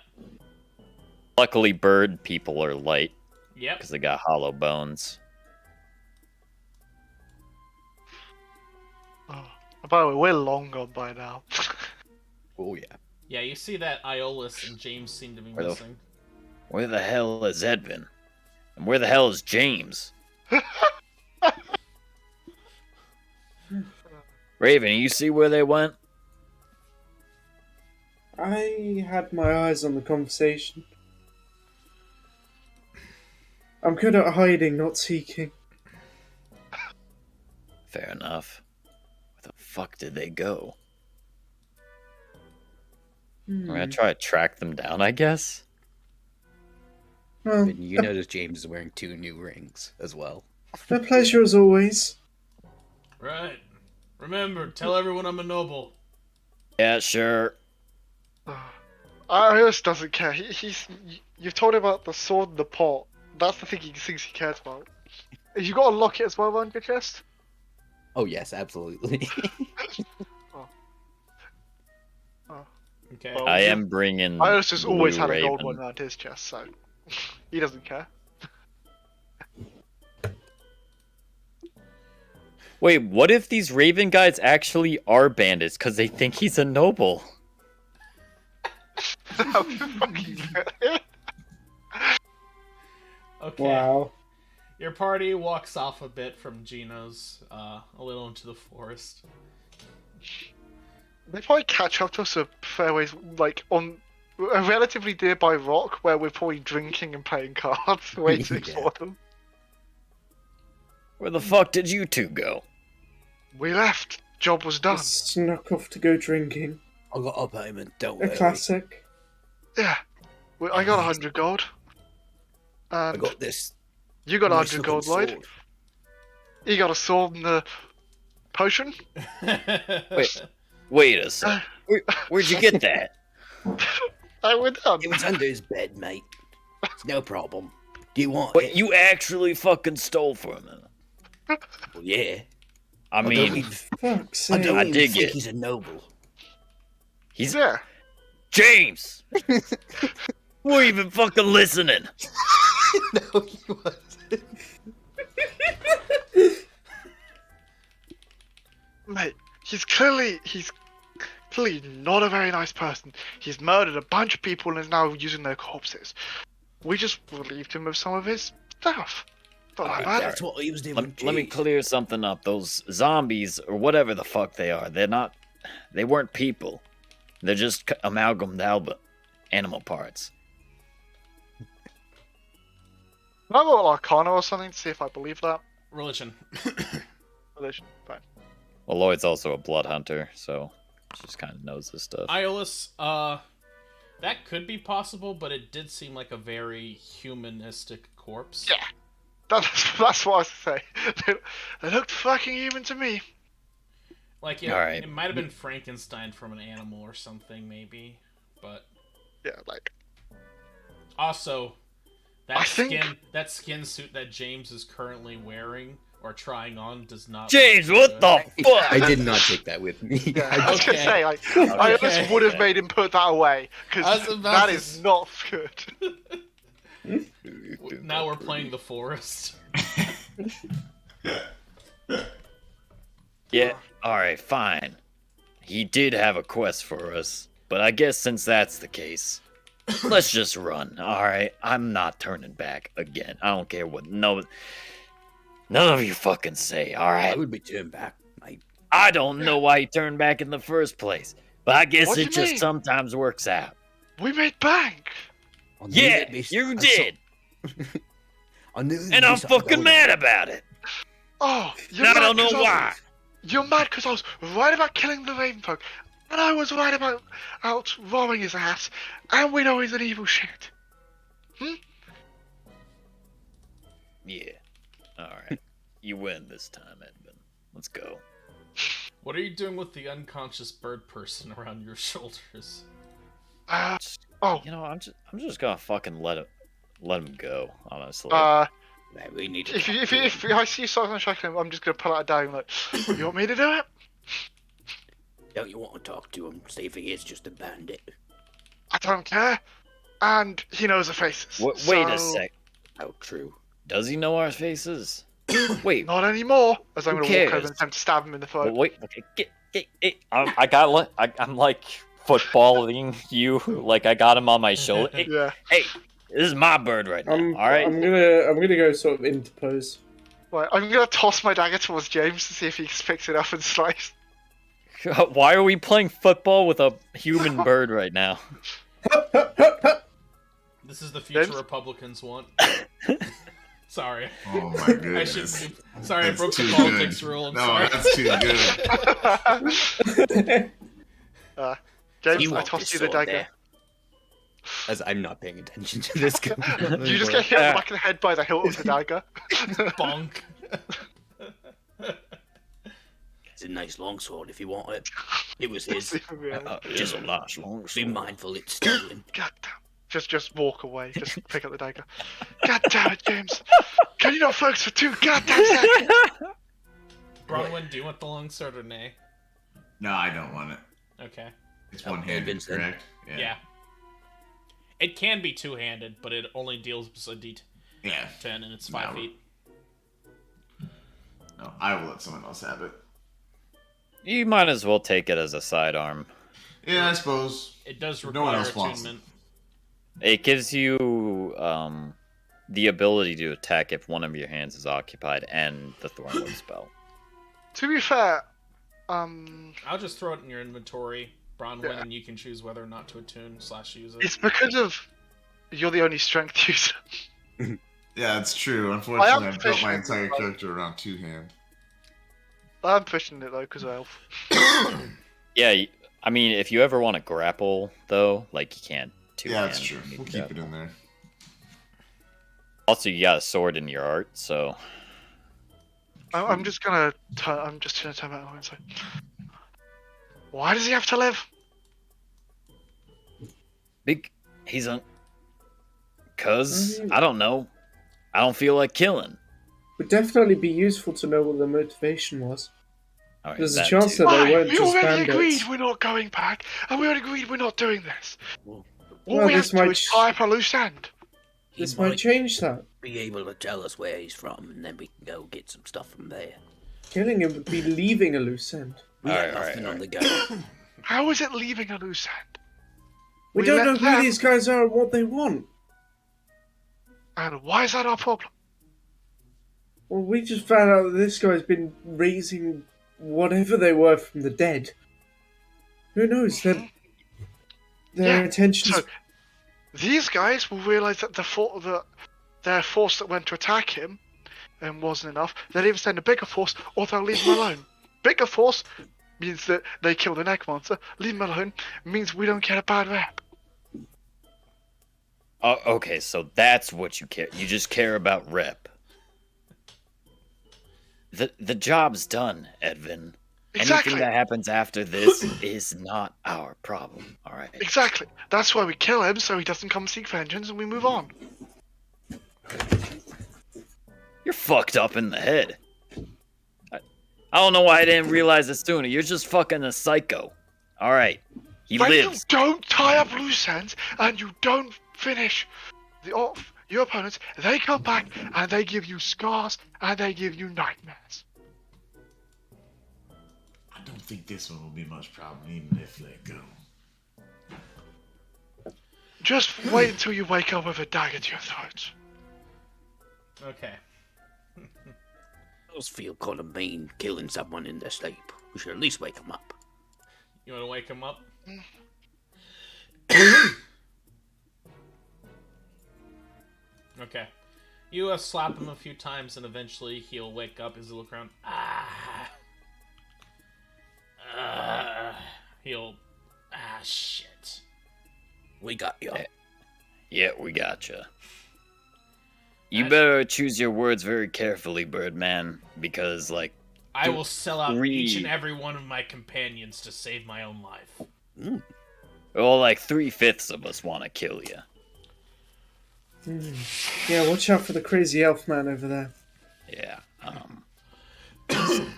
Luckily, bird people are light Yep. because they got hollow bones. Oh, by the way, we're long gone by now. Oh yeah. Yeah, you see that Iolus and James seem to be Where the- missing. Where the hell is Edvin? And where the hell is James? Raven, you see where they went? I had my eyes on the conversation. I'm good at hiding, not seeking. Fair enough. Where the fuck did they go? I'm gonna try to track them down, I guess. Well, And you notice James is wearing 2 new rings as well. a pleasure as always. Right. Remember, tell everyone I'm a noble. Yeah, sure. Iris doesn't care. You've told him about the sword and the pot. That's the thing he thinks he cares about. You got to lock it as well around your chest? Oh yes, absolutely. Okay. Well, I am bringing. Iris has always Blue had a gold Raven. one around his chest, so he doesn't care. Wait, what if these Raven guys actually are bandits because they think he's a noble? How fucking Okay. Wow. Your party walks off a bit from Gino's, a little into the forest. They probably catch up to us at fairways, like on a relatively nearby rock where we're probably drinking and playing cards, waiting Yeah. for them. Where the fuck did you two go? We left. Job was done. Snuck off to go drinking. I got a payment, don't A worry. classic. Yeah. I got 100 gold. I And got this. you got nice 100 looking gold, Lloyd. sword. You got a sword and a potion. Wait a sec. Where'd you get that? We're done. It was under his bed, mate. It's no problem. Do you want But it? you actually fucking stole from him. Well, yeah. I don't mean, even- Fuck's I sake. don't I even dig think it. he's a noble. he's Yeah. James. We're even fucking listening. No, he wasn't. Mate, he's clearly not a very nice person. He's murdered a bunch of people and is now using their corpses. We just relieved him of some of his stuff. Not that bad. That's what he was doing. Let me Jeez. clear something up. Those zombies, or whatever the fuck they are, they weren't people. They're just amalgamed animal parts. Can I roll Arcana or something to see if I believe that? Religion. Religion. Fine. Well, Lloyd's also a blood hunter, so just kind of knows this stuff. Iolus, that could be possible, but it did seem like a very humanistic corpse. Yeah. That's what I was say. They looked fucking human to me. Like, Alright. it might have been Frankenstein from an animal or something, maybe. But Yeah, like also, I think- that skin suit that James is currently wearing or trying on does not. James, look what good. the fuck? I did not take that with me. yeah, I I was gonna Okay. say like I Okay. almost would have made him put that away I because was about that to is s- not good. Now we're playing the forest. Yeah, alright, fine. He did have a quest for us, but I guess since that's the case, let's just run, alright? I'm not turning back again. I don't care what none of you fucking say, I alright? would be turned back, mate. I don't know why he turned back in the first place, but I guess What do it you just mean? sometimes works out. We made bank. I knew Yeah, there'd be- you I did, I knew there'd and be I'm something fucking going mad on. about it. Oh, you're And I mad don't know 'cause why. You're mad because I was right about killing the Ravenfolk, and I was right about out robbing his ass, and we know he's an evil shit. Yeah, alright. You win this time, Edmund. Let's go. What are you doing with the unconscious bird person around your shoulders? Oh, You know, I'm just gonna fucking let him go, honestly. Man, we need to if talk if to him. if I see something shaking him, I'm just gonna pull out a dagger and like, you want me to do it? Don't you want to talk to him? See if he is just a bandit. I don't care. And he knows the faces. Wait a so- sec. How true. Does he know our faces? Wait, Not anymore. As I'm Who gonna walk over cares? and attempt to stab him in the throat. wait. Okay, get. I'm like footballing you, like I got him on my shoulder. Hey, Yeah. Hey, this is my bird right now. I'm, all right. I'm gonna go sort of interpose. Right, I'm gonna toss my dagger towards James to see if he picks it up and slice. why are we playing football with a human bird right now? This is the future James? Republicans want. Sorry. Oh my I should. goodness. Sorry, I That's broke the too politics good. rule. I'm No, sorry. that's too good. James, You I want tossed this you the sword dagger. there? As I'm not paying attention to this. You just get hit on the back of the head by the hilt of the dagger. Bonk. It's a nice long sword if you want it. It was his. Just a nice long Be sword. mindful it's stolen. God damn. Just walk away. Just pick up the dagger. God damn it, James. Can you not focus for 2 goddamn seconds? Bronwyn, do you want the long sword or nay? No, I don't want it. Okay. It's Oh, one-handed, Vincent. correct? Yeah. It can be two-handed, but it only deals a D10 Yeah. and it's 5 No. feet. No, I will let someone else have it. You might as well take it as a sidearm. Yeah, I suppose. It does No require one else wants attunement. It gives you the ability to attack if one of your hands is occupied and the Thornwood spell. To be fair, I'll just throw it in your inventory, Bronwyn, Yeah. and you can choose whether or not to attune / use it. it's because of you're the only strength user. Yeah, it's true. Unfortunately, I built my proficient, entire but- character around two-hand. I'm pushing it though, because elf. Yeah, I mean, if you ever want to grapple, though, like, you can't Yeah, that's two-hand, true. you We'll can keep it grapple. in there. Also, you got a sword in your art, so... I'm just gonna turn. I'm just gonna turn back and say, why does he have to live? He's on... Cause, I don't know. I don't feel like killing. Would definitely be useful to know what the motivation was. All right, There's a that chance too. that they Why? weren't We just already agreed bandits. we're not going back, and we already agreed we're not doing this. Well, All Well, we have this to do might is tie up a loose end. he This might change that. be able to tell us where he's from, and then we can go get some stuff from there. Killing him would be leaving a loose end. We All got right, nothing all on right. the go. How is it leaving a loose end? We We don't let know who them- these guys are and what they want. And why is that our problem? Well, we just found out that this guy's been raising whatever they were from the dead. Who knows? Their Yeah, intentions. So these guys will realise that their force that went to attack him wasn't enough. They'll either send a bigger force or they'll leave him alone. Bigger force means that they kill the necromancer. Leave him alone means we don't get a bad rep. Oh, okay, so that's what you care. You just care about rep. The job's done, Edvin. Exactly. Anything that happens after this is not our problem. All right. Exactly. That's why we kill him so he doesn't come seek vengeance and we move on. You're fucked up in the head. I don't know why I didn't realize it sooner. You're just fucking a psycho. All right. He When you lives. don't tie up loose ends and you don't finish your opponents, they come back and they give you scars and they give you nightmares. I don't think this one will be much problem, even if they go. Just wait until you wake up with a dagger to your throat. Okay. Those feel kind of mean, killing someone in their sleep. We should at least wake them up. You want to wake him up? Okay. You slap him a few times and eventually he'll wake up as he look around. He'll... shit. We got you. Yeah, we gotcha. You better choose your words very carefully, Birdman, because, like, I will sell out each and Three. every one of my companions to save my own life. well, like 3/5 of us want to kill you. Yeah, watch out for the crazy elf man over there. Yeah.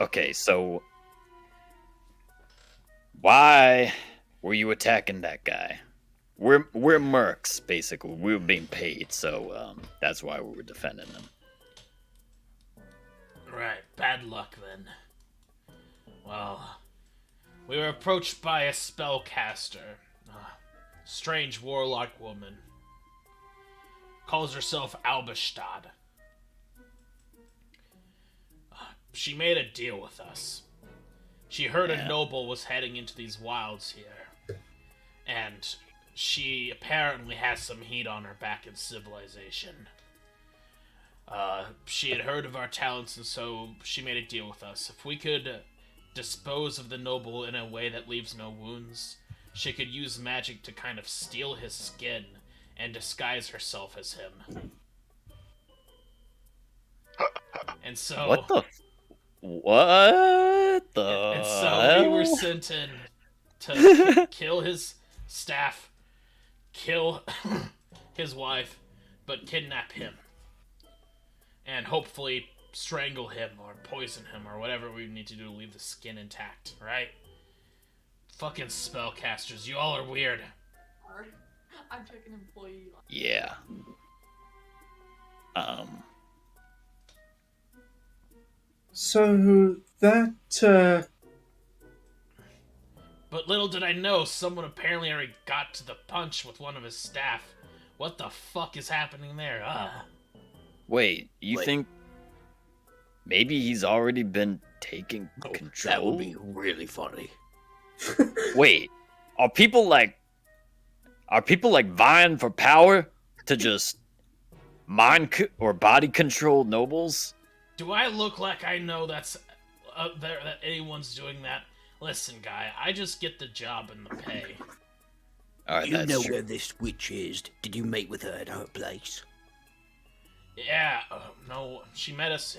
Okay, so why were you attacking that guy? We're mercs, basically. We were being paid, so that's why we were defending him. Right, bad luck then. Well, we were approached by a spellcaster. A strange warlock woman. Calls herself Albestad. She made a deal with us. She heard a noble was heading into these wilds here. And she apparently has some heat on her back in civilization. She had heard of our talents, and so she made a deal with us. If we could dispose of the noble in a way that leaves no wounds, she could use magic to kind of steal his skin and disguise herself as him. And so... What the? What the? And so we were hell? sent in to kill his staff, kill his wife, but kidnap him. And hopefully strangle him or poison him or whatever we need to do to leave the skin intact, right? Fucking spellcasters, you all are weird. I'm checking employee. Yeah. So that But little did I know, someone apparently already got to the punch with one of his staff. What the fuck is happening there? Wait, you Wait. think maybe he's already been taking Oh, control? that would be really funny. Wait, are people like vying for power to just mind or body control nobles? Do I look like I know that's there that anyone's doing that. Listen, guy, I just get the job and the pay. All right, You that's know true. where this witch is. Did you meet with her at her place? Yeah, no, she met us.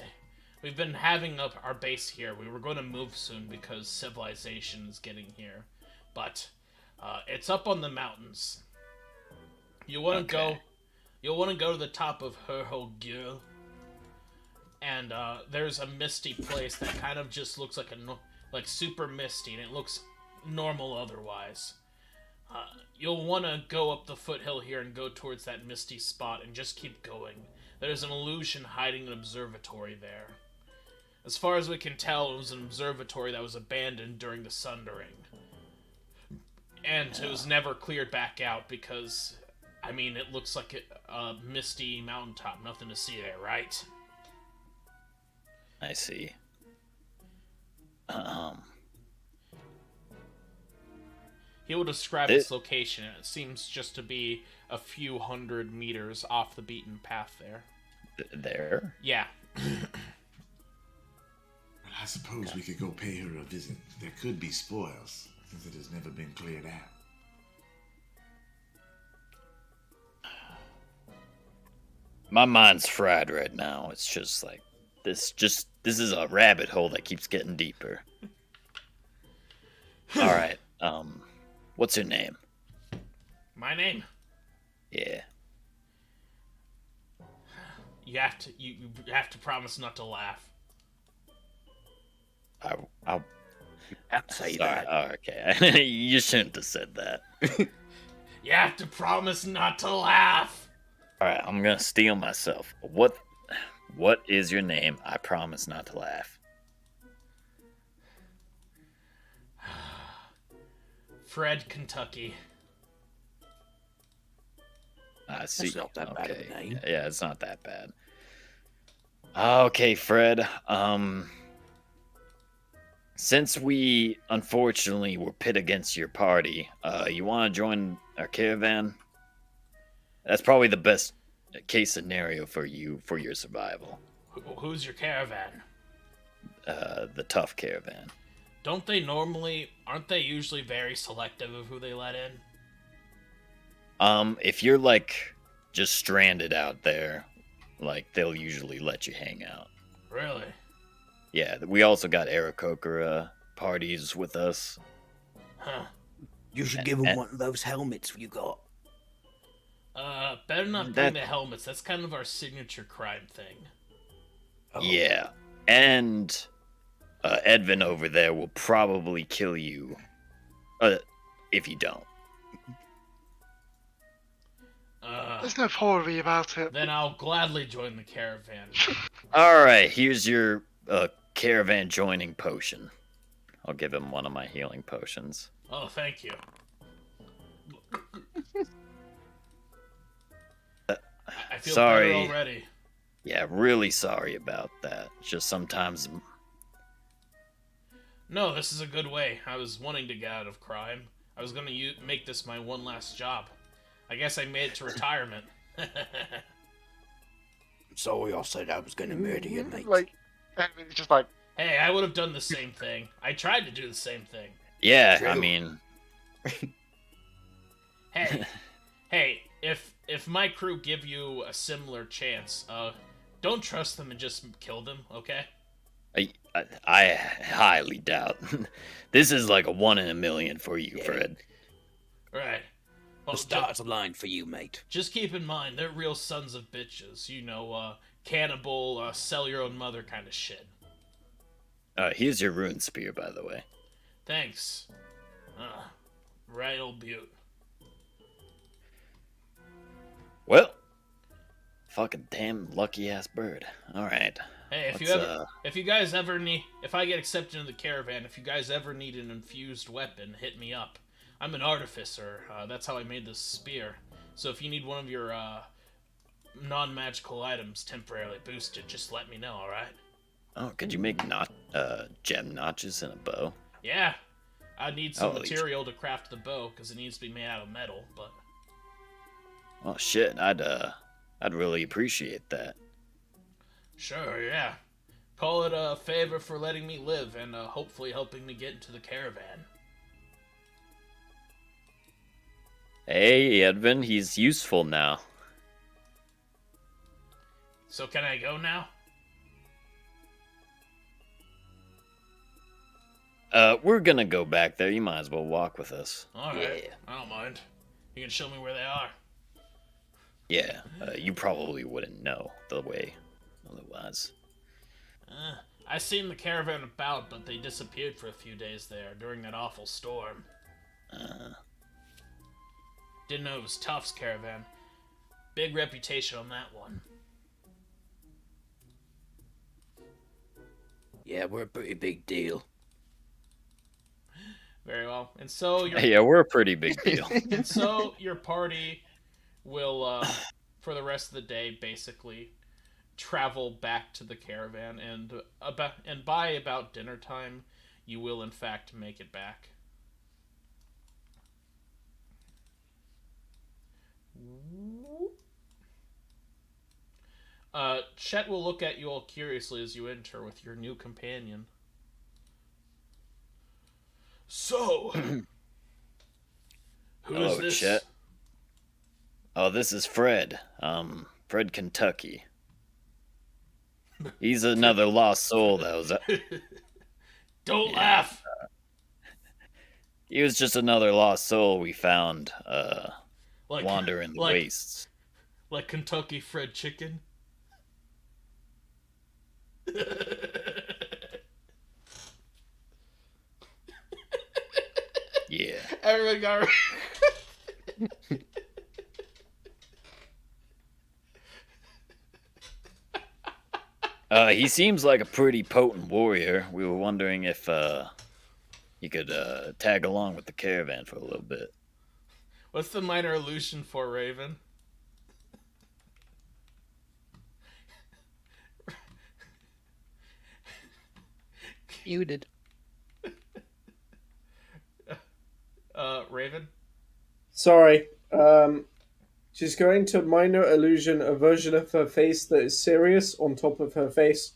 We've been having up our base here. We were going to move soon because civilization is getting here. But it's up on the mountains. You want to go? You'll want to go to the top of Herhogil. And there's a misty place that kind of just looks like like super misty, and it looks normal otherwise. You'll want to go up the foothill here and go towards that misty spot and just keep going. There's an illusion hiding an observatory there. As far as we can tell, it was an observatory that was abandoned during the Sundering. And it was never cleared back out because, I mean, it looks like a misty mountaintop. Nothing to see there, right? I see. He will describe its location, and it seems just to be a few hundred meters off the beaten path there. There? Yeah. I suppose we could go pay her a visit. There could be spoils, since it has never been cleared out. My mind's fried right now. It's just like this is a rabbit hole that keeps getting deeper. All right. What's your name? My name? Yeah. You have to promise not to laugh. I'll Say sorry. that. Oh, okay. You shouldn't have said that. You have to promise not to laugh. All right, I'm gonna steal myself. What is your name? I promise not to laugh. Fred, Kentucky. I see. not that bad of a name. Yeah, it's not that bad. Okay, Fred. Since we unfortunately were pit against your party, you want to join our caravan? That's probably the best case scenario for you for your survival. Who's your caravan? The tough caravan. Aren't they usually very selective of who they let in? If you're like just stranded out there, like they'll usually let you hang out. Really? Yeah, we also got Aarakocra parties with us. Huh. You should give him one of those helmets you got. Better not bring the helmets. That's kind of our signature crime thing. Oh. Yeah, and Edvin over there will probably kill you if you don't. There's no worry about it. Then I'll gladly join the caravan. All right, here's your caravan joining potion. I'll give him one of my healing potions. Oh, thank you. I feel sorry. better already. Yeah, really sorry about that. Just sometimes. No, this is a good way. I was wanting to get out of crime. I was going to make this my one last job. I guess I made it to retirement. Sorry, I said I was going to murder you, mate. Like, it's just like, Hey, I would have done the same thing. I tried to do the same thing. Yeah, True. I mean, Hey, if my crew give you a similar chance, don't trust them and just kill them, okay? I highly doubt. This is like a 1 in a million for you, Fred. Right. Well, The stars align for you, mate. just keep in mind, they're real sons of bitches. You know, cannibal, sell your own mother kind of shit. Here's your rune spear, by the way. Thanks. Right old Butte. Well, fucking damn lucky ass bird. All right. Hey, if you guys ever need, if I get accepted into the caravan, if you guys ever need an infused weapon, hit me up. I'm an artificer. That's how I made this spear. So if you need one of your non-magical items temporarily boosted, just let me know. All right? Oh, could you make gem notches in a bow? Yeah. I need some Holy material to craft the bow because it needs to be made out of metal. But Oh shit, I'd really appreciate that. sure, yeah. Call it a favor for letting me live and hopefully helping me get into the caravan. Hey, Edvin, he's useful now. So can I go now? We're gonna go back there. You might as well walk with us. Alright, Yeah. I don't mind. You can show me where they are. Yeah, you probably wouldn't know the way otherwise. I seen the caravan about, but they disappeared for a few days there during that awful storm. Didn't know it was Tuff's caravan. Big reputation on that one. Yeah, we're a pretty big deal. Very well. And so your Yeah, we're a pretty big deal. and so your party will for the rest of the day basically travel back to the caravan, and by about dinner time you will in fact make it back. Chet will look at you all curiously as you enter with your new companion. So, who is Hello, this? Chet. Oh, this is Fred. Fred Kentucky. He's another lost soul that was. Don't laugh. He was just another lost soul we found, Like wandering the wastes. like Kentucky Fried Chicken. Yeah. Everyone got. He seems like a pretty potent warrior. We were wondering if he could tag along with the caravan for a little bit. What's the minor illusion for Raven? Muted. Raven? Sorry. She's going to minor illusion a version of her face that is serious on top of her face.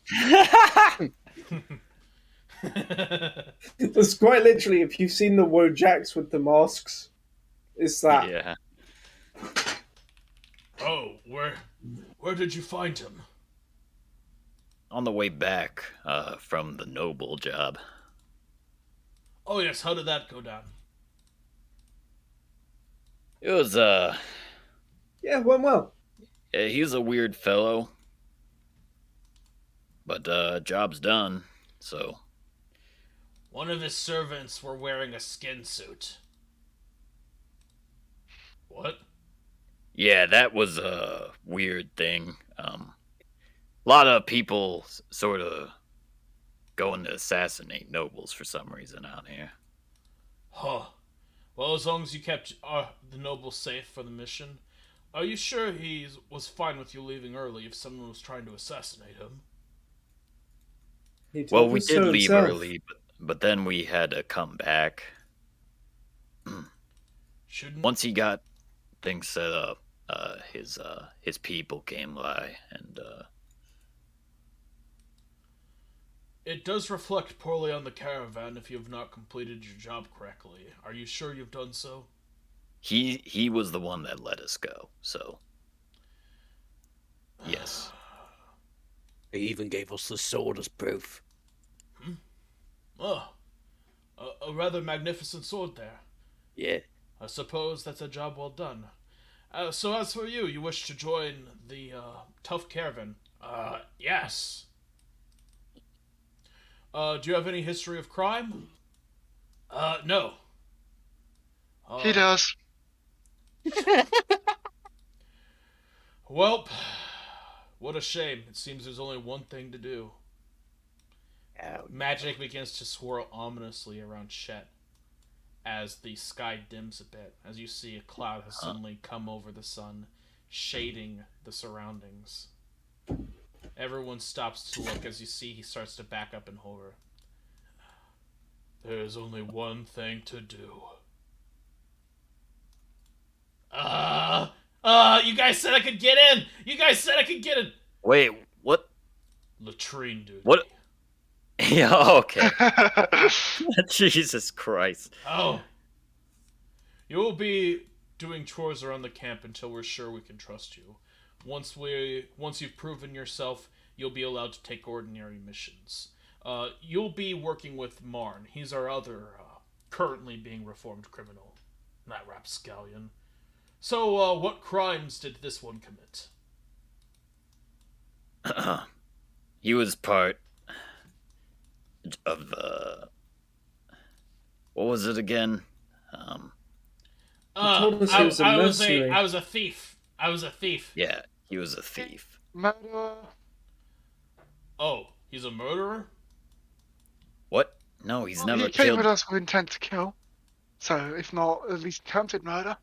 That's quite literally, if you've seen the Wojaks with the masks, it's that. Yeah. Oh, where did you find him? On the way back from the noble job. Oh yes, how did that go down? It was Yeah, went well. he's a weird fellow. But job's done, so One of his servants were wearing a skin suit. What? yeah, that was a weird thing. A lot of people sort of going to assassinate nobles for some reason out here. Huh. Well, as long as you kept the noble safe for the mission, are you sure he was fine with you leaving early if someone was trying to assassinate him? He told Well, we us did so leave himself. early, but then we had to come back. Shouldn't Once he got things set up, his people came by, and It does reflect poorly on the caravan if you have not completed your job correctly. Are you sure you've done so? he was the one that let us go. So yes, He even gave us the sword as proof. Oh, a rather magnificent sword there. Yeah. I suppose that's a job well done. So as for you, you wish to join the tough caravan? Yes. Do you have any history of crime? No. He does. Well, what a shame. It seems there's only one thing to do. Magic begins to swirl ominously around Chet as the sky dims a bit, as you see a cloud has suddenly come over the sun, shading the surroundings. Everyone stops to look as you see he starts to back up in horror. There's only one thing to do. You guys said I could get in! You guys said I could get in! wait, what? latrine duty. What? Yeah, okay. Jesus Christ. Oh. You will be doing chores around the camp until we're sure we can trust you. Once you've proven yourself, you'll be allowed to take ordinary missions. You'll be working with Marn. He's our other, currently being reformed criminal. That rapscallion. So, what crimes did this one commit? He was part of, what was it again? told us he was a mercenary. I was a thief. Yeah, he was a thief. Murderer. Oh, he's a murderer? What? No, he's never He came killed. with us with intent to kill. So, if not, at least attempted murder.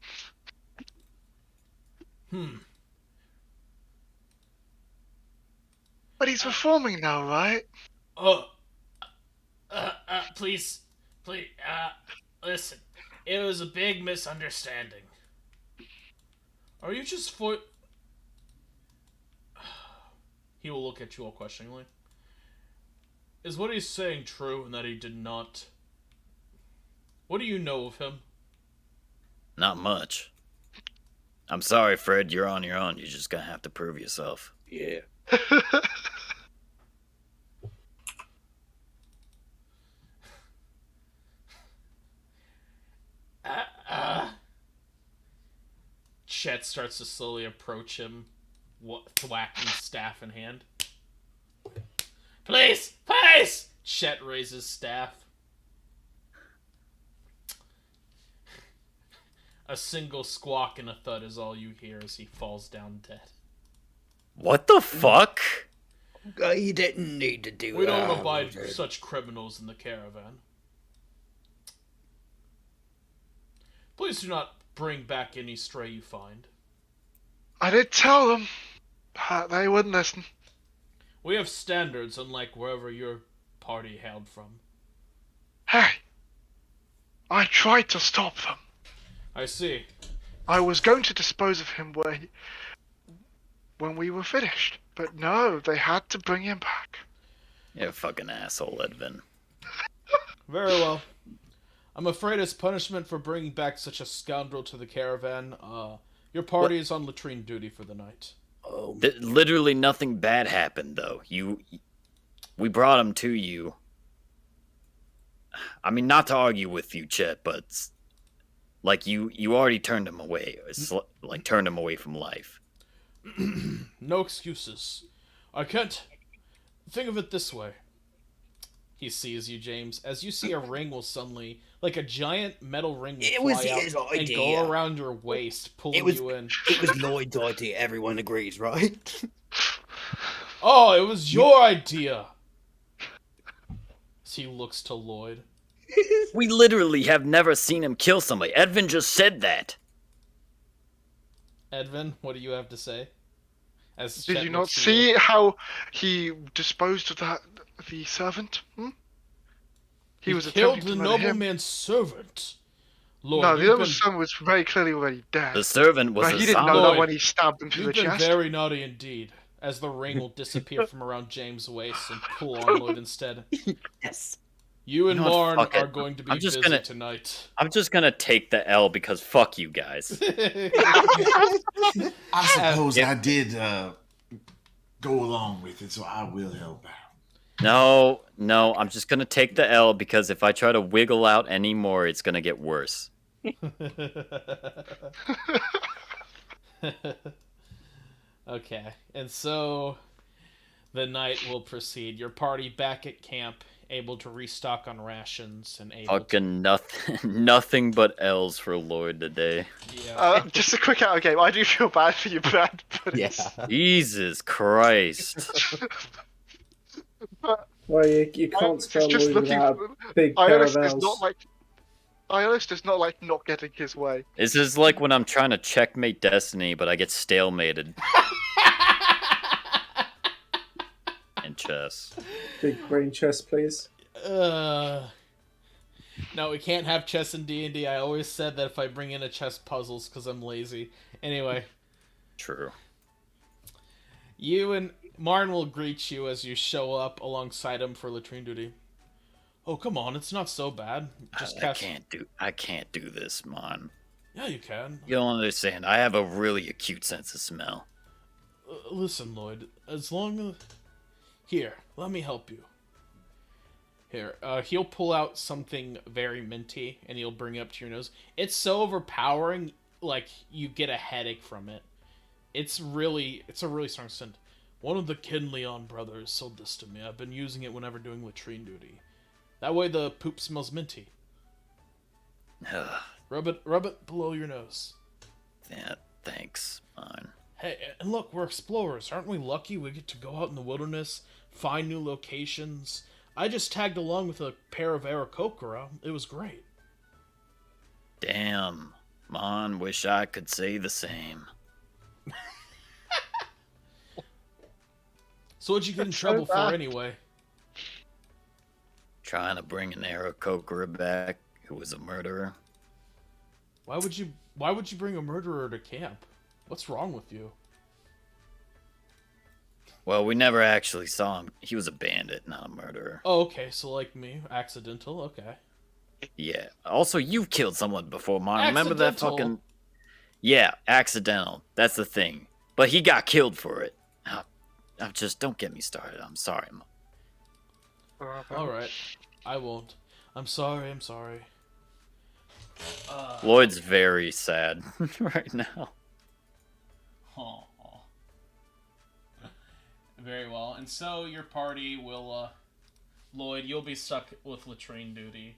But he's reforming now, right? Please, listen. It was a big misunderstanding. Are you just for... He will look at you all questioningly. Is what he's saying true in that he did not... What do you know of him? Not much. I'm sorry, Fred, you're on your own. You're just gonna have to prove yourself. Yeah. Chet starts to slowly approach him, thwacking staff in hand. Please! Chet raises staff. A single squawk and a thud is all you hear as he falls down dead. What the fuck? You didn't need to do that. We don't abide for such criminals in the caravan. Please do not bring back any stray you find. I did tell them, but they wouldn't listen. We have standards unlike wherever your party hailed from. Hey, I tried to stop them. I see. I was going to dispose of him when we were finished, but no, they had to bring him back. You're a fucking asshole, Edvin. Very well. I'm afraid as punishment for bringing back such a scoundrel to the caravan, your party is on latrine duty for the night. Oh, Literally nothing bad happened, though. We brought him to you. I mean, not to argue with you, Chet, but like you already turned him away. It's like turned him away from life. No excuses. I can't... Think of it this way. He sees you, James, as you see a ring will suddenly, like a giant metal ring will fly out his and idea. go around your waist, pulling you in. It was Lloyd's idea, everyone agrees, right? Oh, it was your idea! As he looks to Lloyd. We literally have never seen him kill somebody. Edvin just said that. Edvin, what do you have to say? As Did Chet you not looks to see how he disposed of the servant? He was killed attempting the to murder him. nobleman's servant. Lord, No, the you've nobleman's servant was very clearly already dead. The servant was But a he didn't know zombie. that when he stabbed him through You've the been chest. very naughty indeed. As the ring will disappear from around James' waist and pull on Lloyd instead. Yes. You and You know what, Marn fuck it. are going to be I'm just busy gonna- tonight. I'm just gonna take the L because fuck you guys. I suppose Yeah. I did go along with it, so I will help out. No, I'm just gonna take the L because if I try to wiggle out anymore, it's gonna get worse. Okay, and so the night will proceed. Your party back at camp, able to restock on rations and able Fucking nothing but L's for Lloyd today. to... Yeah. Just a quick out of game. I do feel bad for you, Brad. But Yeah. Jesus Christ. Well, you can't it's spell just Lloyd looking. without big Iolis is caravels. not like. Iolis does not like not getting his way. This is like when I'm trying to checkmate Destiny, but I get stalemated in chess. Big brain chest, please. No, we can't have chess in D&D. I always said that if I bring in a chess puzzles because I'm lazy. Anyway, True. you and Marn will greet you as you show up alongside him for latrine duty. Oh, come on, it's not so bad. Just cast... I can't do this, man. Yeah, you can. You don't understand. I have a really acute sense of smell. Listen, Lloyd, as long as... Here, let me help you. Here, he'll pull out something very minty, and he'll bring it up to your nose. It's so overpowering, like, you get a headache from it. It's a really strong scent. One of the Kinleon brothers sold this to me. I've been using it whenever doing latrine duty. That way the poop smells minty. Rub it below your nose. Yeah, thanks, man. Hey, and look, we're explorers. Aren't we lucky we get to go out in the wilderness, find new locations? I just tagged along with a pair of Aarakocra. It was great. Damn, man, wish I could say the same. So what'd you get in trouble for anyway? Trying to bring an Aarakocra back who was a murderer. Why would you bring a murderer to camp? What's wrong with you? Well, we never actually saw him. He was a bandit, not a murderer. Oh, okay, so like me, accidental, okay. Yeah. Also, you've killed someone before, man. Remember that fucking... Yeah, accidental. That's the thing. But he got killed for it. Just don't get me started. I'm sorry, man. Alright, I won't. I'm sorry. Lloyd's very sad right now. Oh. Very well. And so your party will, Lloyd, you'll be stuck with latrine duty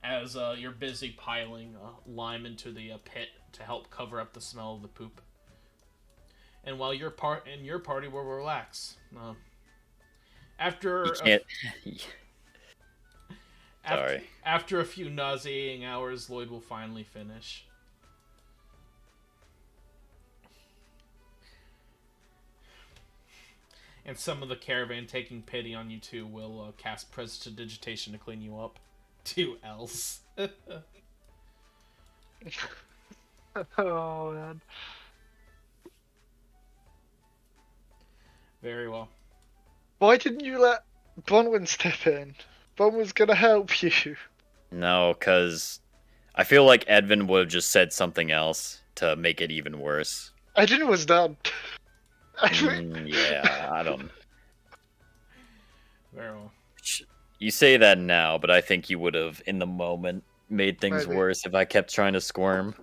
as you're busy piling lime into the pit to help cover up the smell of the poop. And while your party will relax. After You can't... Sorry. After a few nauseating hours, Lloyd will finally finish. And some of the caravan, taking pity on you two, will cast Prestidigitation to clean you up. 2 L's. Oh, man. Very well. Why didn't you let Bronwyn step in? Bronwyn's gonna help you. No, because I feel like Edvin would have just said something else to make it even worse. Edvin was done. Yeah, I don't... Very well. You say that now, but I think you would have, in the moment, made things Maybe. worse if I kept trying to squirm.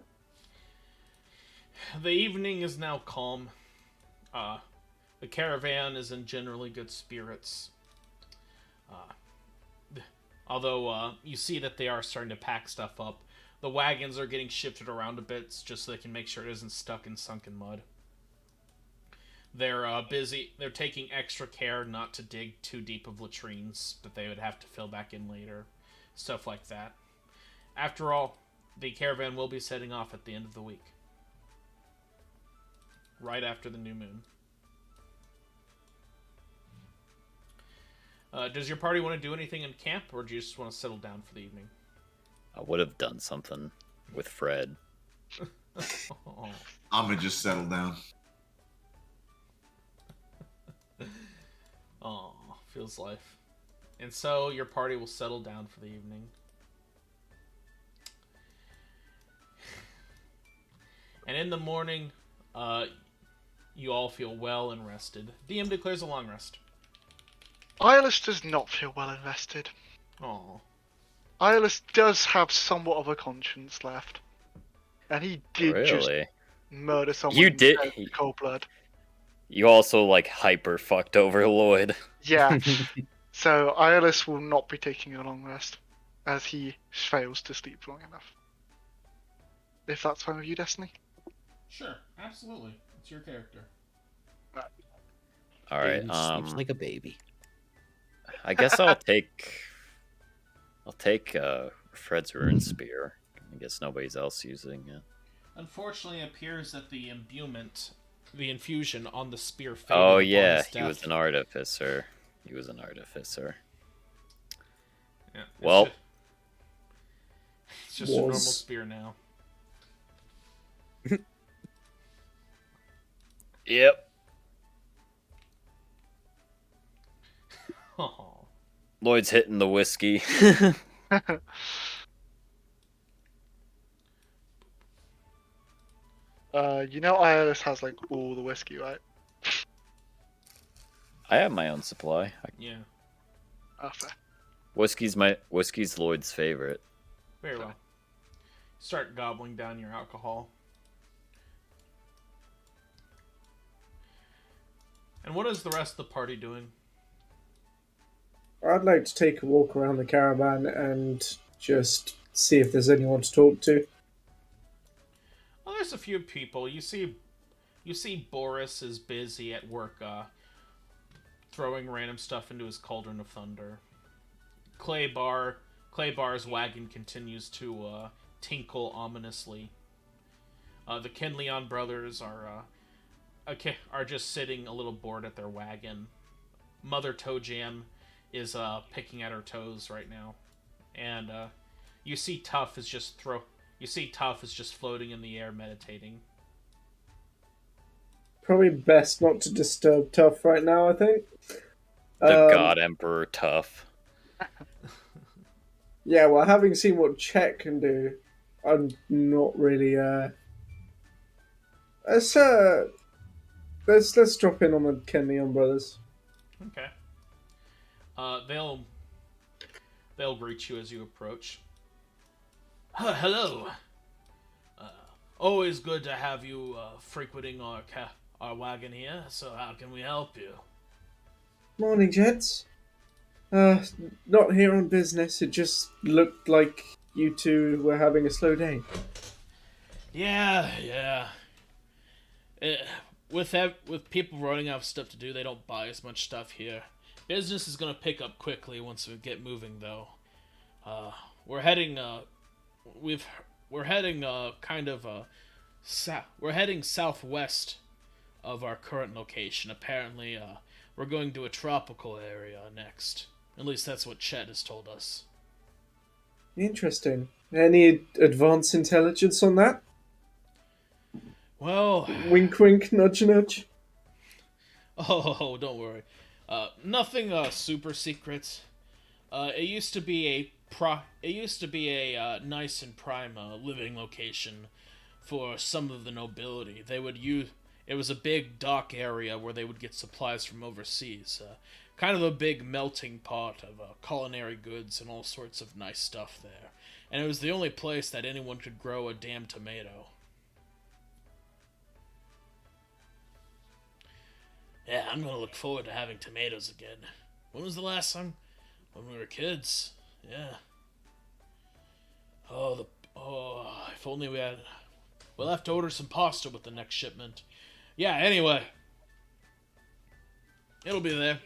The evening is now calm. The caravan is in generally good spirits. Although you see that they are starting to pack stuff up. The wagons are getting shifted around a bit just so they can make sure it isn't stuck in sunken mud. They're busy. They're taking extra care not to dig too deep of latrines that they would have to fill back in later. Stuff like that. After all, the caravan will be setting off at the end of the week. Right after the new moon. Does your party want to do anything in camp, or do you just want to settle down for the evening? I would have done something with Fred. Oh. I'm gonna just settle down. Oh, feels life. And so your party will settle down for the evening. And in the morning, you all feel well and rested. DM declares a long rest. Iris does not feel well invested. Oh. Iris does have somewhat of a conscience left. And he did just Really? murder someone You did- in cold blood. You also, like, hyper fucked over Lloyd. Yeah. So Iris will not be taking a long rest, as he fails to sleep long enough. If that's fine with you, Destiny? Sure, absolutely. It's your character. Alright, He sleeps like a baby. I guess I'll take Fred's rune spear. I guess nobody's else using it. Unfortunately, it appears that the imbuement, the infusion on the spear faded Oh upon yeah, his he death. was an artificer. He was an artificer. Yeah, Well, it's just a normal Was. spear now. Yep. Oh. Lloyd's hitting the whiskey. You know ILS has like all the whiskey, right? I have my own supply. Yeah. Oh, fair. Whiskey's Lloyd's favorite. Very well. Start gobbling down your alcohol. And what is the rest of the party doing? I'd like to take a walk around the caravan and just see if there's anyone to talk to. Well, there's a few people. You see Boris is busy at work, throwing random stuff into his cauldron of thunder. Claybar's wagon continues to tinkle ominously. The Kenleon brothers are just sitting a little bored at their wagon. Mother Toe Jam is picking at her toes right now, and you see Tuff is just floating in the air meditating. Probably best not to disturb Tuff right now, I think. The God Emperor Tough. Yeah, well, having seen what Chet can do, I'm not really. Let's drop in on the Kenleon brothers. Okay. They'll greet you as you approach. Hello. Always good to have you frequenting our wagon here. So how can we help you? Morning, gents. Not here on business. It just looked like you two were having a slow day. Yeah. With people running out of stuff to do, they don't buy as much stuff here. Business is gonna pick up quickly once we get moving, though. We're heading southwest of our current location. Apparently, we're going to a tropical area next. At least that's what Chet has told us. Interesting. Any advance intelligence on that? Well, Wink, wink, nudge, nudge. oh, don't worry. Nothing super secret. It used to be a nice and prime living location for some of the nobility. It was a big dock area where they would get supplies from overseas. Kind of a big melting pot of culinary goods and all sorts of nice stuff there. And it was the only place that anyone could grow a damn tomato. Yeah, I'm gonna look forward to having tomatoes again. When was the last time? When we were kids. Yeah. If only we'll have to order some pasta with the next shipment. Yeah, anyway. It'll be there.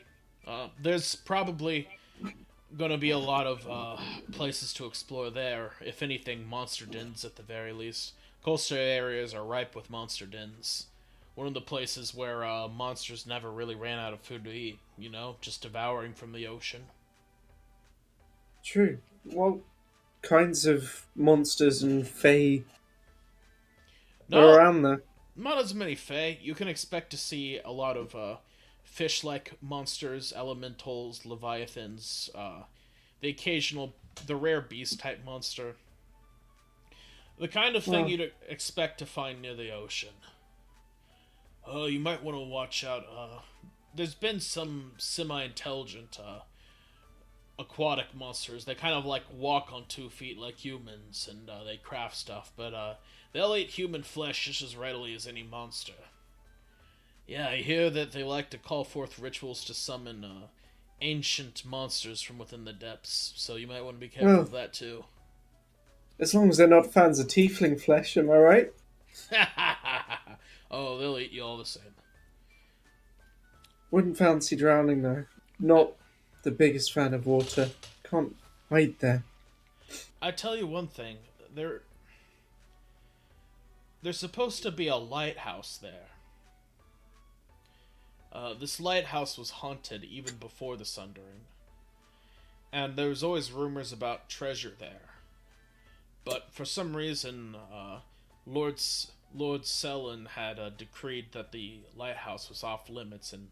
There's probably gonna be a lot of places to explore there. If anything, monster dens at the very least. Coastal areas are ripe with monster dens. One of the places where monsters never really ran out of food to eat, just devouring from the ocean. True. What kinds of monsters and fae are around there? Not as many fae. You can expect to see a lot of fish-like monsters, elementals, leviathans, the rare beast-type monster. The kind of thing you'd expect to find near the ocean. You might want to watch out. There's been some semi-intelligent aquatic monsters. They kind of walk on 2 feet like humans, and they craft stuff, but they'll eat human flesh just as readily as any monster. Yeah, I hear that they like to call forth rituals to summon ancient monsters from within the depths, so you might want to be careful of that too. As long as they're not fans of tiefling flesh, am I right? Oh, they'll eat you all the same. Wouldn't fancy drowning, though. Not the biggest fan of water. Can't wait there. I tell you one thing. There's supposed to be a lighthouse there. This lighthouse was haunted even before the Sundering. And there's always rumors about treasure there. But for some reason, Lord Sellen had decreed that the lighthouse was off limits, and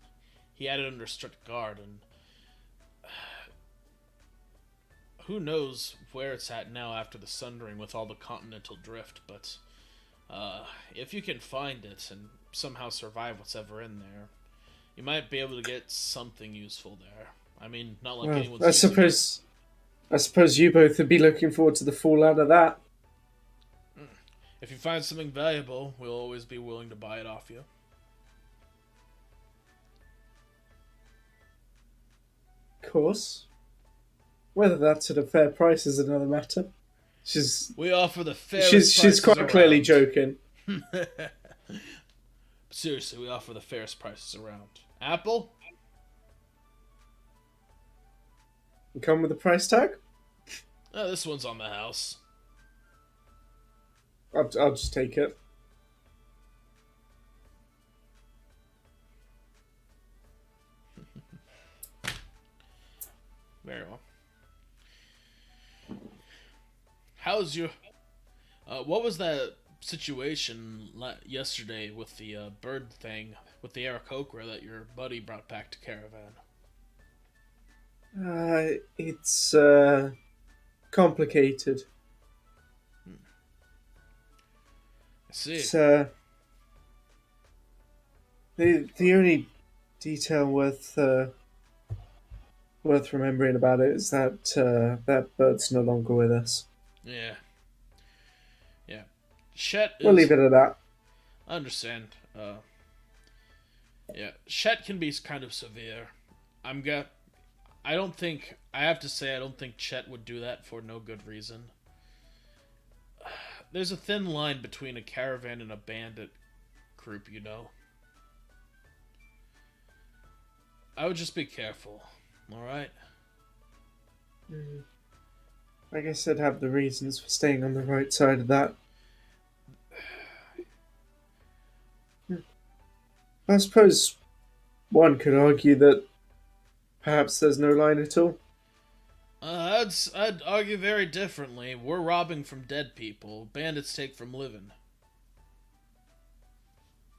he had it under strict guard, and who knows where it's at now after the sundering with all the continental drift, but if you can find it and somehow survive what's ever in there, you might be able to get something useful there. I mean, not like Well, anyone's I suppose you both would be looking forward to the fallout of that. If you find something valuable, we'll always be willing to buy it off you. Of course. Whether that's at a fair price is another matter. We offer the fairest She's prices quite clearly around. joking. Seriously, we offer the fairest prices around. Apple? You come with a price tag? This one's on the house. I'll just take it. Very well. How's your... what was that situation yesterday with the bird thing, with the Aarakocra that your buddy brought back to Caravan? It's complicated. I see. It's the only detail worth remembering about it is that that bird's no longer with us. Yeah. Shet is... We'll leave it at that. I understand. Yeah, Shet can be kind of severe. I don't think Chet would do that for no good reason. There's a thin line between a caravan and a bandit group, you know. I would just be careful, alright? I guess I'd have the reasons for staying on the right side of that. I suppose one could argue that perhaps there's no line at all. I'd argue very differently. We're robbing from dead people. Bandits take from living.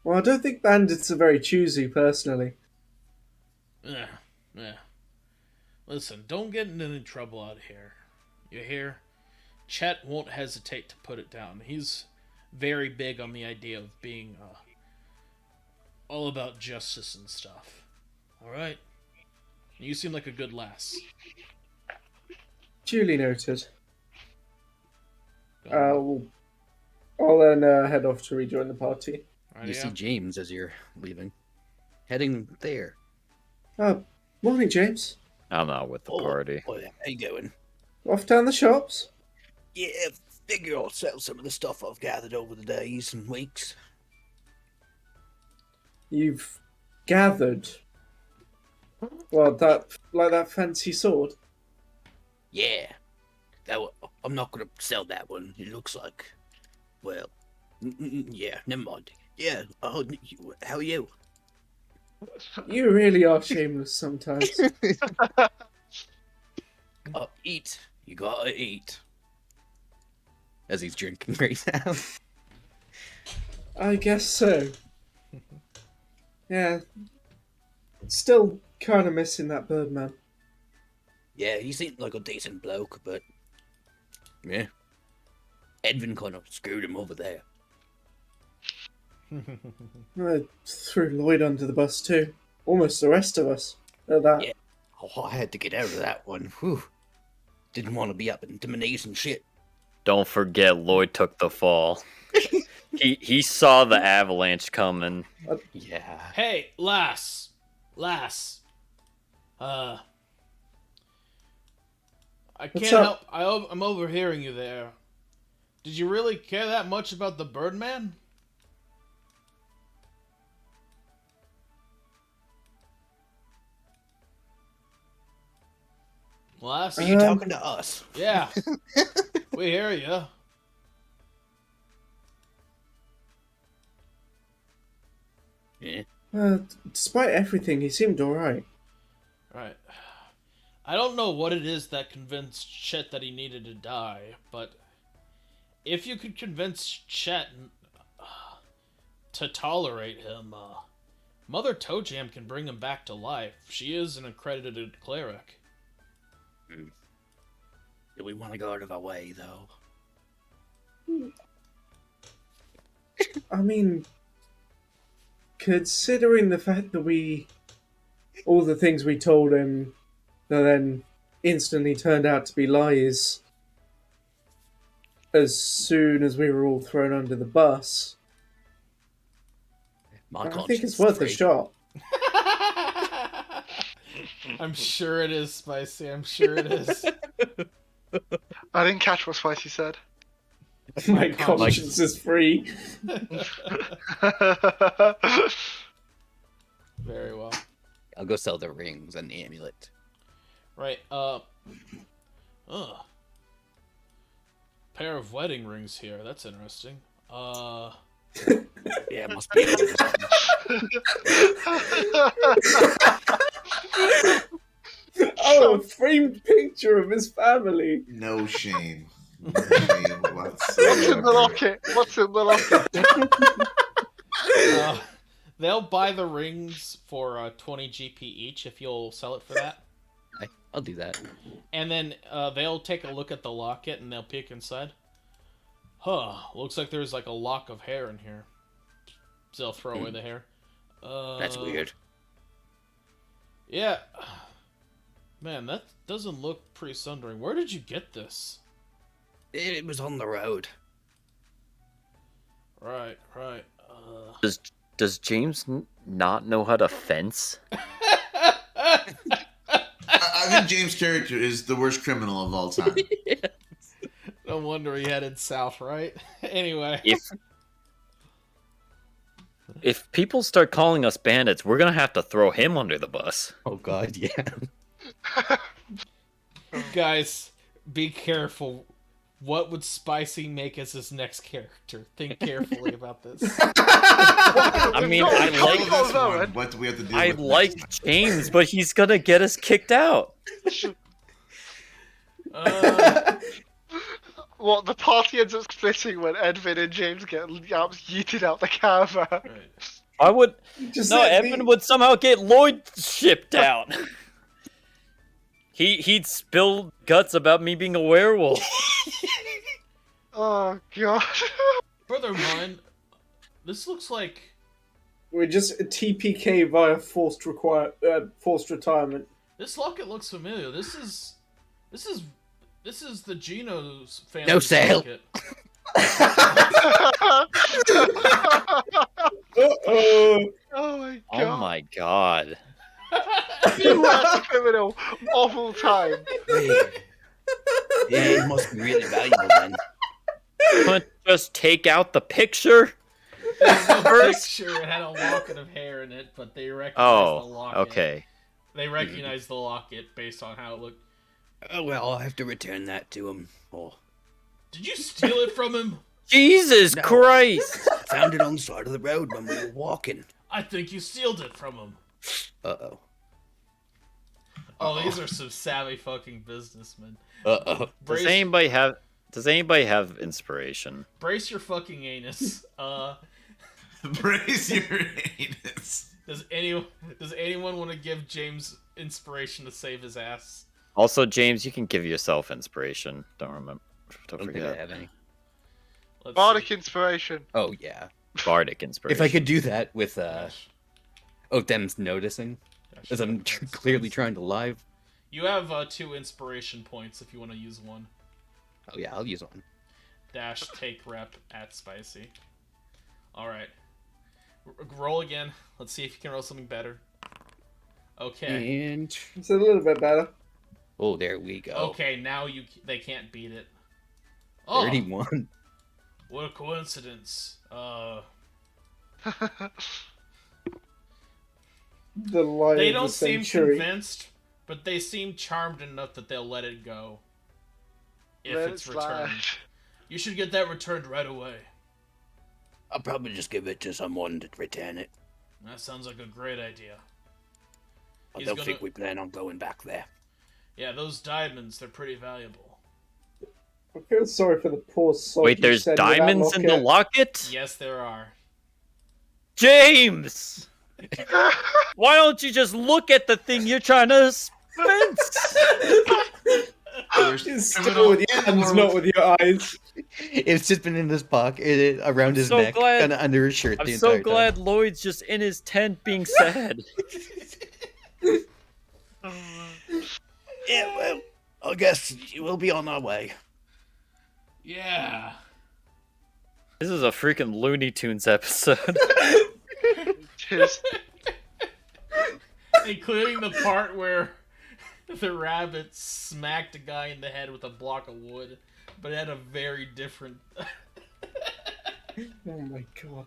Well, I don't think bandits are very choosy, personally. Yeah. Listen, don't get in any trouble out here. You hear? Chet won't hesitate to put it down. He's very big on the idea of being all about justice and stuff. Alright? You seem like a good lass. Duly noted. I'll then head off to rejoin the party. You see James as you're leaving. Heading there. Morning, James. I'm not with the party. How you going? Off down the shops? Yeah, figure I'll sell some of the stuff I've gathered over the days and weeks. You've gathered? Well, that fancy sword? Yeah. I'm not going to sell that one. It looks like... Well, yeah, never mind. Yeah, how are you? You really are shameless sometimes. Eat. You gotta eat. As he's drinking right now. I guess so. Yeah. Still kind of missing that Birdman. Yeah, he seemed like a decent bloke, but... Yeah. Edvin kind of screwed him over there. I threw Lloyd under the bus too. Almost the rest of us. At that. Yeah. Oh, I had to get out of that one. Whew. Didn't want to be up in Dimonies and shit. Don't forget, Lloyd took the fall. he saw the avalanche coming. Yeah. Hey, lass. I What's can't up? help. I'm overhearing you there. Did you really care that much about the Birdman? Lass? Are you talking to us? Yeah. We hear you. Yeah. Despite everything, he seemed alright. Right. I don't know what it is that convinced Chet that he needed to die, but if you could convince Chet to tolerate him, Mother Toejam can bring him back to life. She is an accredited cleric. Do we want to go out of our way, though? I mean, considering the fact that all the things we told him that then instantly turned out to be lies as soon as we were all thrown under the bus, My I think conscience it's worth a free. shot. I'm sure it is, Spicy. I'm sure it is. I didn't catch what Spicy said. My conscience is free. Very well. I'll go sell the rings and the amulet. Right. Pair of wedding rings here. That's interesting. Yeah, it must be. Oh, a framed picture of his family. No shame. No shame What's in the locket? What's in the locket? They'll buy the rings for 20 GP each if you'll sell it for that. I'll do that. And then they'll take a look at the locket and they'll peek inside. Huh, looks like there's like a lock of hair in here. So they'll throw away the hair. That's weird. Yeah. Man, that doesn't look pretty sundering. Where did you get this? It was on the road. Right. Does James not know how to fence? I think James' character is the worst criminal of all time. No wonder he headed south, right? Anyway. If people start calling us bandits, we're gonna have to throw him under the bus. Oh god, yeah. Guys, be careful. What would Spicy make as his next character? Think carefully about this. I mean, I Tell like this one, what do we have to deal I with next like time? James, but he's gonna get us kicked out. What, the party ends up splitting when Edvin and James get yeeted out the caravan. Right. I would Just no. let me- Evan would somehow get Lloyd shipped out. He'd spill guts about me being a werewolf. Oh god. Brother mine, this looks like We're just a TPK via forced retirement. this locket looks familiar. This is the Geno's family. No sale. Locket. Uh-oh. Oh my Oh god. my god. You worst criminal of all time. Yeah, it must be really valuable then. Couldn't just take out the picture? There's no First- picture. It had a locket of hair in it, but they recognized the Oh, locket. okay. They recognized the locket based on how it looked. Oh well, I'll have to return that to him. Oh, Did you steal it from him? Jesus No. Christ! I found it on the side of the road when we were walking. I think you stealed it from him. Uh-oh. Oh, these are some savvy fucking businessmen. Uh-oh. Does Brace, anybody have inspiration? brace your fucking anus. Brace your anus. Does anyone want to give James inspiration to save his ass? Also, James, you can give yourself inspiration. Don't Don't think I forget. have any. Let's Bardic see. inspiration. Oh yeah. Bardic inspiration. If I could do that with Dash, them's noticing dash, as I'm dash. clearly trying to live. You have 2 inspiration points if you want to use one. Oh yeah, I'll use one. Dash take rep at spicy. Alright. Roll again. Let's see if you can roll something better. Okay. And It's a little bit better. oh, there we go. Okay, now they can't beat it. Oh, 31. what a coincidence. The lie They of don't the seem century. convinced, but they seem charmed enough that they'll let it go. If Let it's it slide. returned. You should get that returned right away. I'll probably just give it to someone to return it. That sounds like a great idea. I He's don't gonna- think we plan on going back there. Yeah, those diamonds, they're pretty valuable. I feel sorry for the poor soul. Wait, you there's sent with that diamonds in the locket? Yes, there are. James! Why don't you just look at the thing you're trying to fence? It's still with your hands, not with your eyes. It's just been in his pocket, around his so neck, glad- kind of under his shirt I'm the so entire glad Lloyd's just in his tent being sad. Yeah, well, I guess we'll be on our way. Yeah. This is a freaking Looney Tunes episode. Just Including the part where the rabbit smacked a guy in the head with a block of wood, but it had a very different. Oh my god.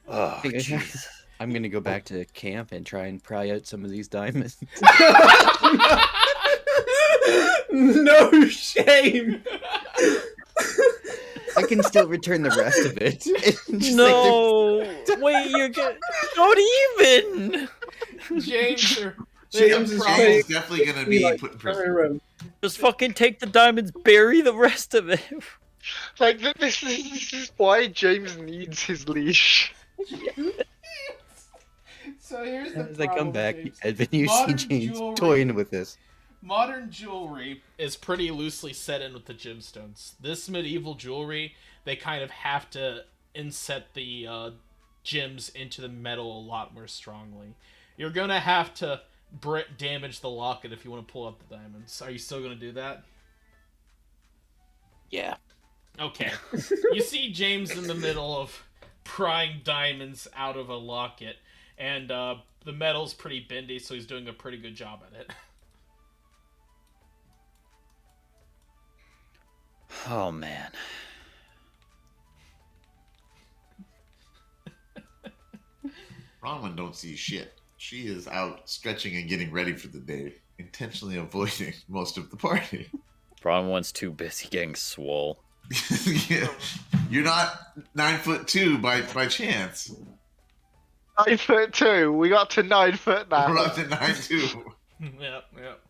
Oh, Hey, jeez. I'm gonna go back to camp and try and pry out some of these diamonds. No shame. I can still return the rest of it. Just No! Wait, you're gonna... Don't even! James or James is James is definitely gonna be like, put in prison. around. Just fucking take the diamonds, bury the rest of it. like this is why James needs his leash. So here's the As I come problem, back, James. Edvin, you see Modern James jewelry. toying with this. Modern jewelry is pretty loosely set in with the gemstones. This medieval jewelry, they kind of have to inset the gems into the metal a lot more strongly. You're gonna have to damage the locket if you want to pull out the diamonds. Are you still gonna do that? Yeah. Okay. You see James in the middle of prying diamonds out of a locket, and the metal's pretty bendy, so he's doing a pretty good job at it. Oh, man. Bronwyn don't see shit. She is out stretching and getting ready for the day, intentionally avoiding most of the party. Bronwyn's too busy getting swole. Yeah. You're not 9'2" by chance. 9'2". We got to 9 foot now. We're up to 9'2". Yep, yep.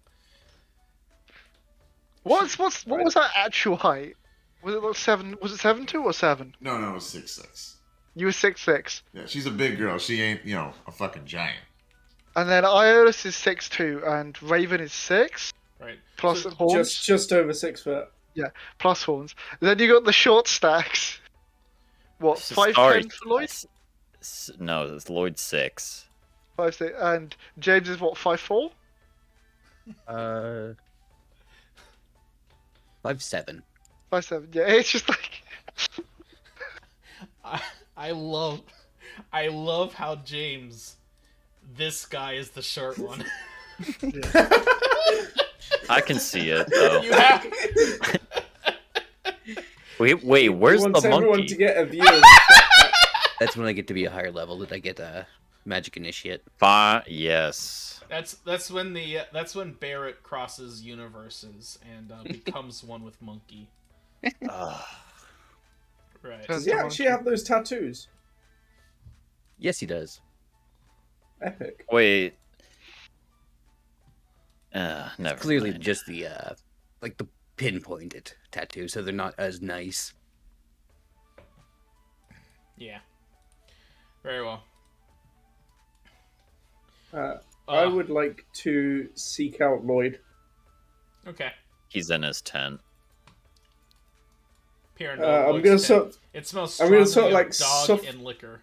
What was our actual height? Was it like 7? Was it 7'2" or 7? No, it was 6'6". You were 6'6", Yeah, she's a big girl. She ain't, a fucking giant. and then Iolus is 6'2", and Raven is 6 Right. plus So horns. Just over 6 foot. Plus horns. Then you got the short stacks. What, 5'10" for Lloyd? No, it's Lloyd 6. 5'6", and James is what, 5'4"? 5'7". 5'7". Yeah, it's just like I love how James, this guy is the short one. I can see it, though. You have Wait, where's He the wants everyone monkey? to get a view of That's when I get to be a higher level that I get a magic initiate. Yes. that's when Barrett crosses universes and becomes one with Monkey. Ugh. Right. Does he actually have those tattoos? Yes, he does. Epic. Wait. Never Clearly, mind. just the like the pinpointed tattoo, so they're not as nice. Yeah. Very well. I would like to seek out Lloyd. Okay. He's in his tent. Pierre, I'm gonna It smells I'm strongly gonna sort of of like dog soft- and liquor.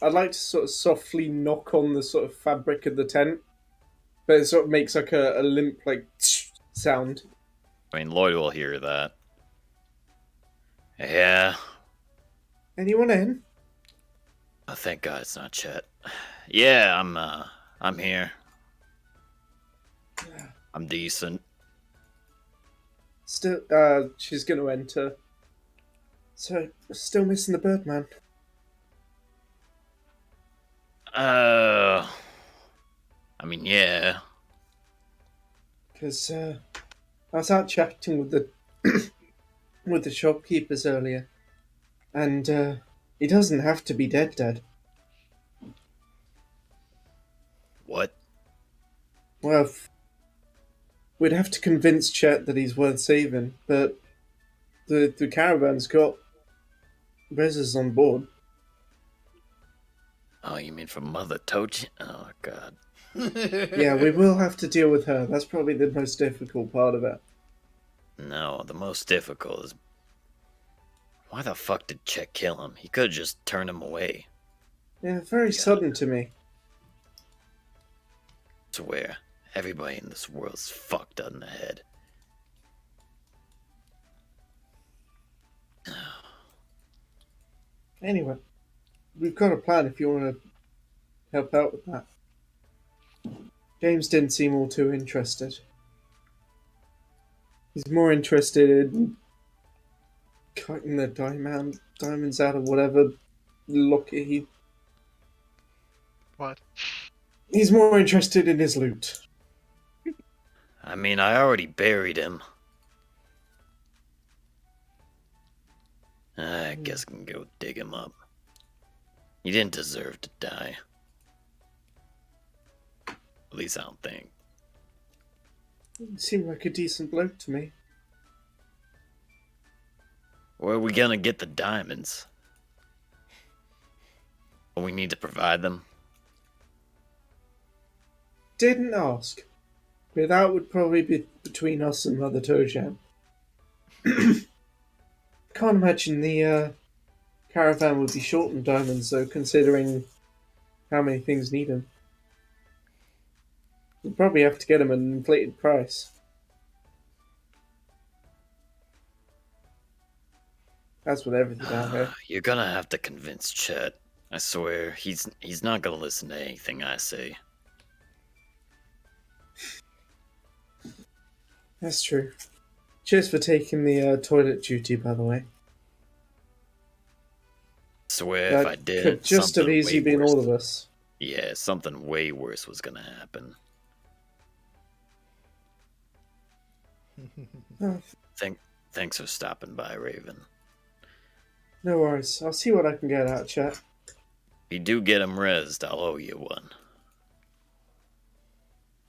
I'd like to sort of softly knock on the sort of fabric of the tent, but it sort of makes like a limp like sound. I mean, Lloyd will hear that. Yeah. Anyone in? Oh, thank God it's not Chet. Yeah, I'm here. I'm decent. Still, she's gonna enter. So, still missing the Birdman. I mean, yeah. Because I was out chatting with the with the shopkeepers earlier, and he doesn't have to be dead. What? Well, we'd have to convince Chet that he's worth saving, but the caravan's got Rezzers on board. Oh, you mean from Mother Toji? Oh, God. Yeah, we will have to deal with her. That's probably the most difficult part of it. No, the most difficult is... Why the fuck did Chet kill him? He could have just turned him away. Yeah, very sudden to me. Swear, everybody in this world's fucked in the head. Anyway, we've got a plan if you want to help out with that. James didn't seem all too interested. He's more interested in cutting the diamonds out of whatever locket he... What? He's more interested in his loot. I mean, I already buried him. I guess I can go dig him up. He didn't deserve to die. At least I don't think. He seemed like a decent bloke to me. Where are we gonna get the diamonds? Well, we need to provide them. Didn't ask. But that would probably be between us and Mother Tojan. Can't imagine the caravan would be short on diamonds, though, considering how many things need them. You'd probably have to get them at an inflated price. That's with everything down here. You're gonna have to convince Chet. I swear, he's not gonna listen to anything I say. That's true. Cheers for taking the toilet duty, by the way. Swear, That if I did, could just have easily been all of us. Yeah, something way worse was gonna happen. Oh, Thanks for stopping by, Raven. no worries. I'll see what I can get out, chat. If you do get him rezzed, I'll owe you one.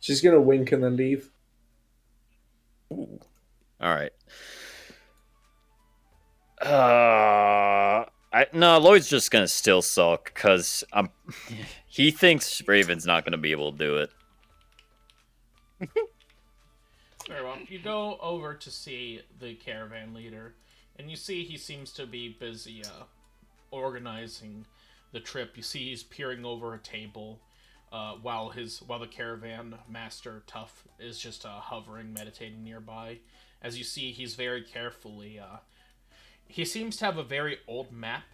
She's gonna wink and then leave. Ooh. Alright. No, Lloyd's just gonna still sulk, because he thinks Raven's not gonna be able to do it. Very well. You go over to see the caravan leader, and you see he seems to be busy organizing the trip. You see he's peering over a table, while the caravan master Tough is just hovering, meditating nearby. As you see, he's very carefully. He seems to have a very old map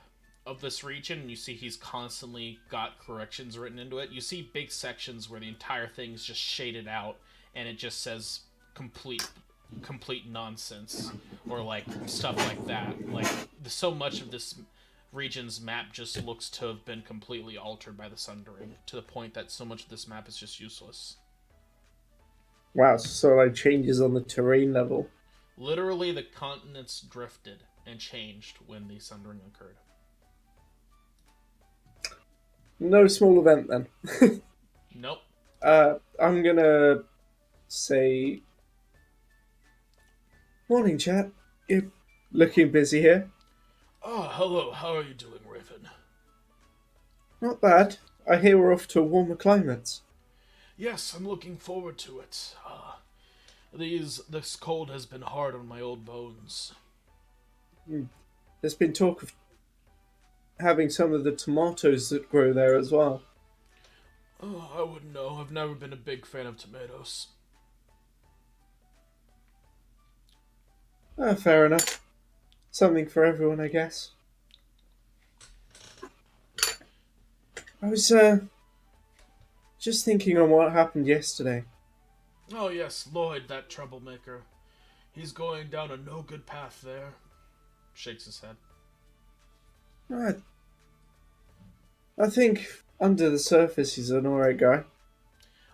of this region, and you see he's constantly got corrections written into it. You see big sections where the entire thing is just shaded out, and it just says complete nonsense, or like stuff like that. Like so much of this region's map just looks to have been completely altered by the Sundering, to the point that so much of this map is just useless. Wow, so like changes on the terrain level. Literally, the continents drifted and changed when the Sundering occurred. No small event then. Nope. I'm gonna say... Morning, chat. You're looking busy here. Oh, hello. How are you doing, Raven? Not bad. I hear we're off to a warmer climate. Yes, I'm looking forward to it. This cold has been hard on my old bones. There's been talk of having some of the tomatoes that grow there as well. Oh, I wouldn't know. I've never been a big fan of tomatoes. Fair enough. Something for everyone, I guess. I was, just thinking on what happened yesterday. Oh yes, Lloyd, that troublemaker. He's going down a no-good path there. Shakes his head. I think under the surface he's an alright guy.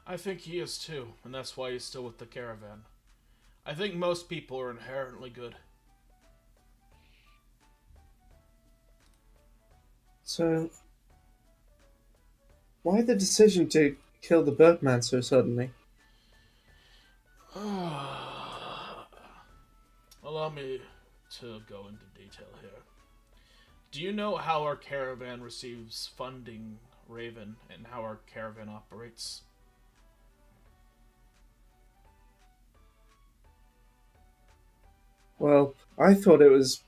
I think he is too, and that's why he's still with the caravan. I think most people are inherently good. So, why the decision to kill the Birdman so suddenly? Allow me to go into detail here. Do you know how our caravan receives funding Raven, and how our caravan operates. Well, I thought it was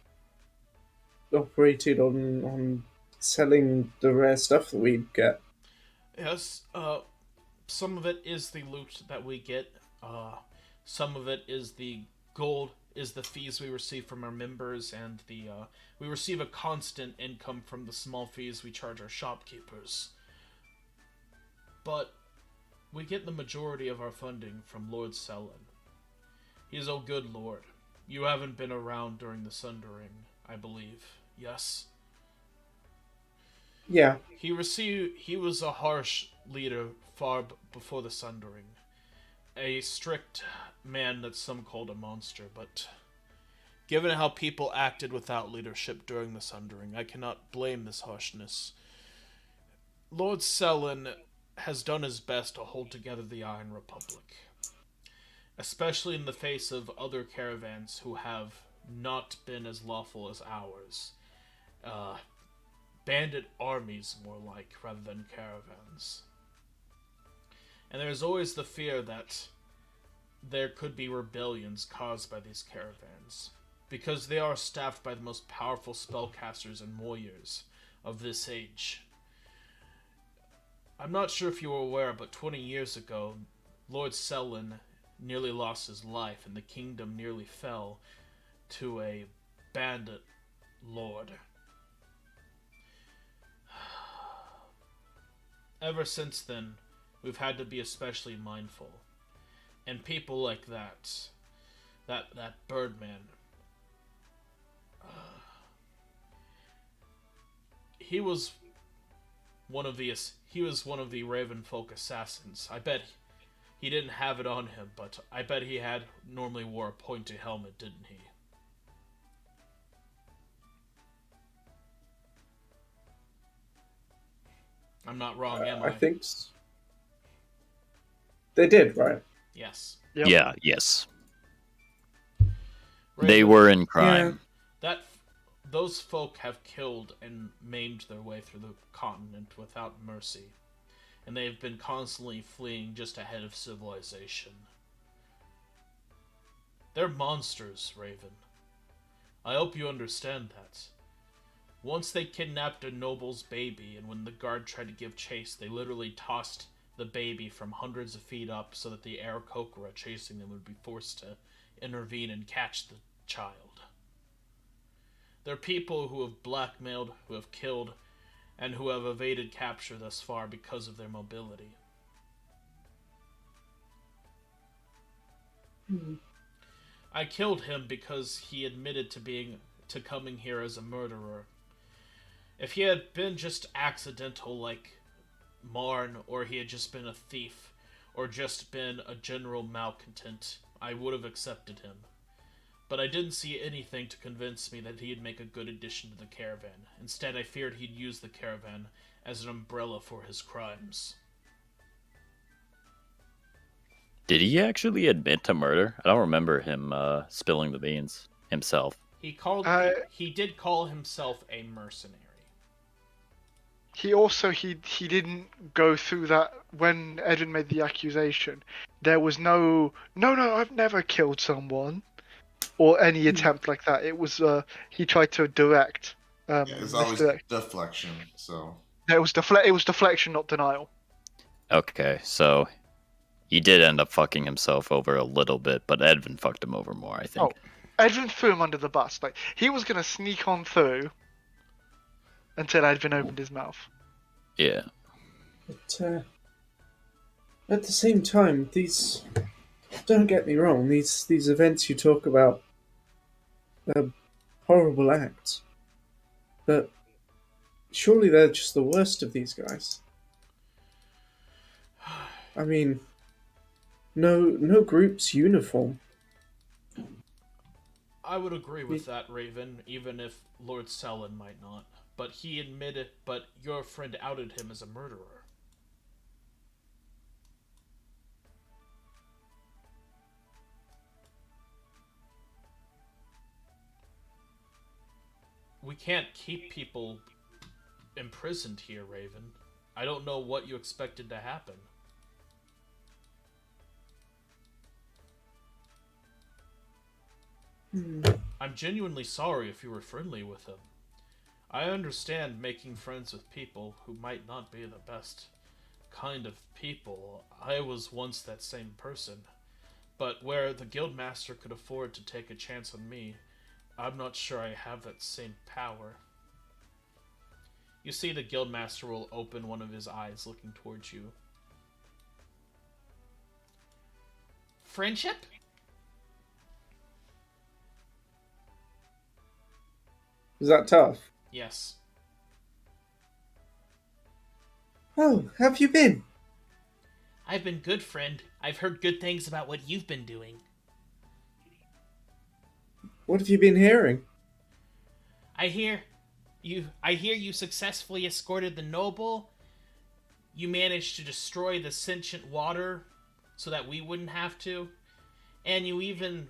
operated on selling the rare stuff that we'd get. Yes, some of it is the loot that we get. Some of it is the gold, is the fees we receive from our members, and we receive a constant income from the small fees we charge our shopkeepers. But we get the majority of our funding from Lord Sellen. He is a good lord. You haven't been around during the Sundering, I believe. Yes? Yeah, He was a harsh leader before the Sundering. A strict man that some called a monster, but given how people acted without leadership during the Sundering, I cannot blame this harshness. Lord Sellen has done his best to hold together the Iron Republic, especially in the face of other caravans who have not been as lawful as ours. Bandit armies, more like, rather than caravans. And there's always the fear that there could be rebellions caused by these caravans, because they are staffed by the most powerful spellcasters and warriors of this age. I'm not sure if you were aware, but 20 years ago, Lord Sellen nearly lost his life, and the kingdom nearly fell to a bandit lord. Ever since then, we've had to be especially mindful. And people like that Birdman, he was one of the Ravenfolk assassins. I bet he didn't have it on him, but I bet he normally wore a pointy helmet, didn't he? I'm not wrong, am I? I think they did, right? Yes. Yep. Yeah, yes. They Raven, were in crime. those folk have killed and maimed their way through the continent without mercy, and they have been constantly fleeing just ahead of civilization. They're monsters, Raven. I hope you understand that. Once they kidnapped a noble's baby, and when the guard tried to give chase, they literally tossed the baby from hundreds of feet up so that the Aarakocra chasing them would be forced to intervene and catch the child. There are people who have blackmailed, who have killed, and who have evaded capture thus far because of their mobility. I killed him because he admitted to coming here as a murderer. If he had been just accidental like Marn, or he had just been a thief, or just been a general malcontent, I would have accepted him. But I didn't see anything to convince me that he'd make a good addition to the caravan. Instead, I feared he'd use the caravan as an umbrella for his crimes. Did he actually admit to murder? I don't remember him spilling the beans himself. He did call himself a mercenary. He also he didn't go through that when Edwin made the accusation. There was no, I've never killed someone, or any attempt like that. It was he tried to direct. Yeah, it's always misdirect. deflection. So It was deflection, not denial. Okay, so he did end up fucking himself over a little bit, but Edvin fucked him over more, I think. Oh, Edwin threw him under the bus. Like, he was gonna sneak on through until Edwin opened his mouth. Yeah. But at the same time, don't get me wrong, these events you talk about are horrible acts. But surely they're just the worst of these guys. I mean, no group's uniform. I would agree with that, Raven, even if Lord Sellen might not. But your friend outed him as a murderer. We can't keep people imprisoned here, Raven. I don't know what you expected to happen. I'm genuinely sorry if you were friendly with him. I understand making friends with people who might not be the best kind of people. I was once that same person. But where the Guildmaster could afford to take a chance on me, I'm not sure I have that same power. You see the Guildmaster will open one of his eyes looking towards you. Friendship? Is that tough? Yes. Oh, have you been? I've been good, friend. I've heard good things about what you've been doing. What have you been hearing? I hear you successfully escorted the noble. You managed to destroy the sentient water so that we wouldn't have to. And you even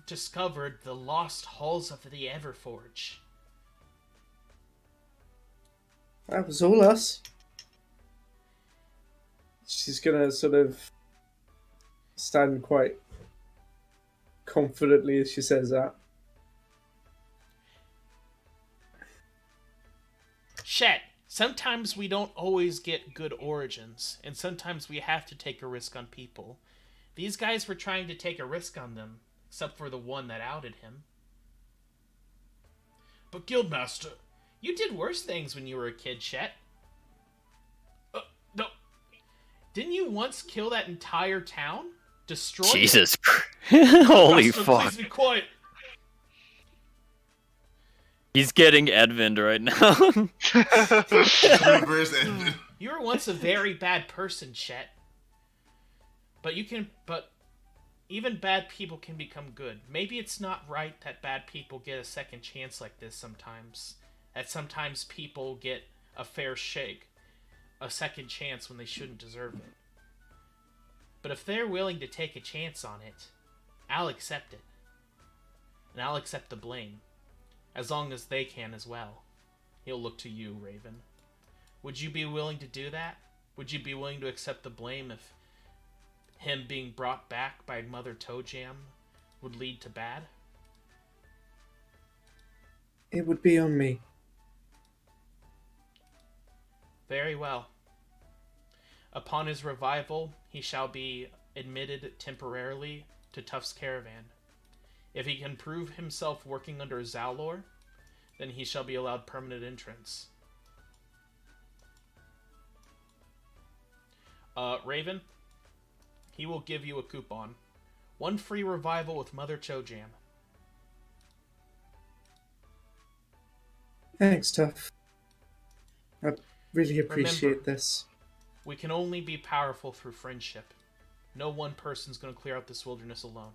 discovered the lost halls of the Everforge. That was all us. She's gonna sort of stand quite confidently as she says that. Shet, sometimes we don't always get good origins, and sometimes we have to take a risk on people. These guys were trying to take a risk on them, except for the one that outed him. But Guildmaster, you did worse things when you were a kid, Shet. No. Didn't you once kill that entire town? Destroy Jesus it? Christ. Holy Guildmaster, fuck. Please be quiet. He's getting Edmund right now. Reverse Edmund. You were once a very bad person, Shet. But even bad people can become good. Maybe it's not right that bad people get a second chance like this sometimes. That sometimes people get a fair shake, a second chance when they shouldn't deserve it. But if they're willing to take a chance on it, I'll accept it. And I'll accept the blame. As long as they can as well. He'll look to you, Raven. Would you be willing to do that? Would you be willing to accept the blame if him being brought back by Mother Toejam would lead to bad? It would be on me. Very well. Upon his revival, he shall be admitted temporarily to Tuft's caravan. If he can prove himself working under Zalor, then he shall be allowed permanent entrance. Raven, he will give you a coupon. 1 free revival with Mother Toejam. Thanks, Tuff. I really appreciate Remember, this. We can only be powerful through friendship. No one person's going to clear out this wilderness alone.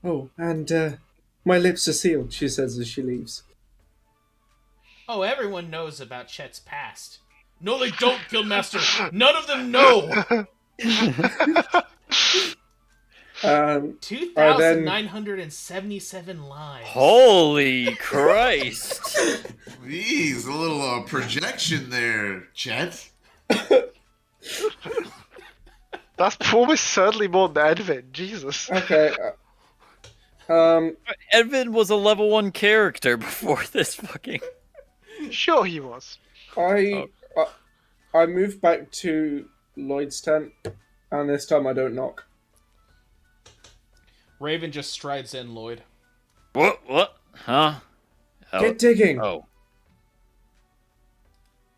Oh, and my lips are sealed, she says as she leaves. Oh, everyone knows about Chet's past. No, they don't, Guildmaster! None of them know! Then 2,977 lives. Holy Christ. Jeez, a little projection there, Chet. That's almost certainly more than Edvin. Jesus. okay. Edmund was a level 1 character before this fucking... Sure he was. I moved back to Lloyd's tent, and this time I don't knock. Raven just strides in, Lloyd. What? Huh? Oh. Get digging! Oh.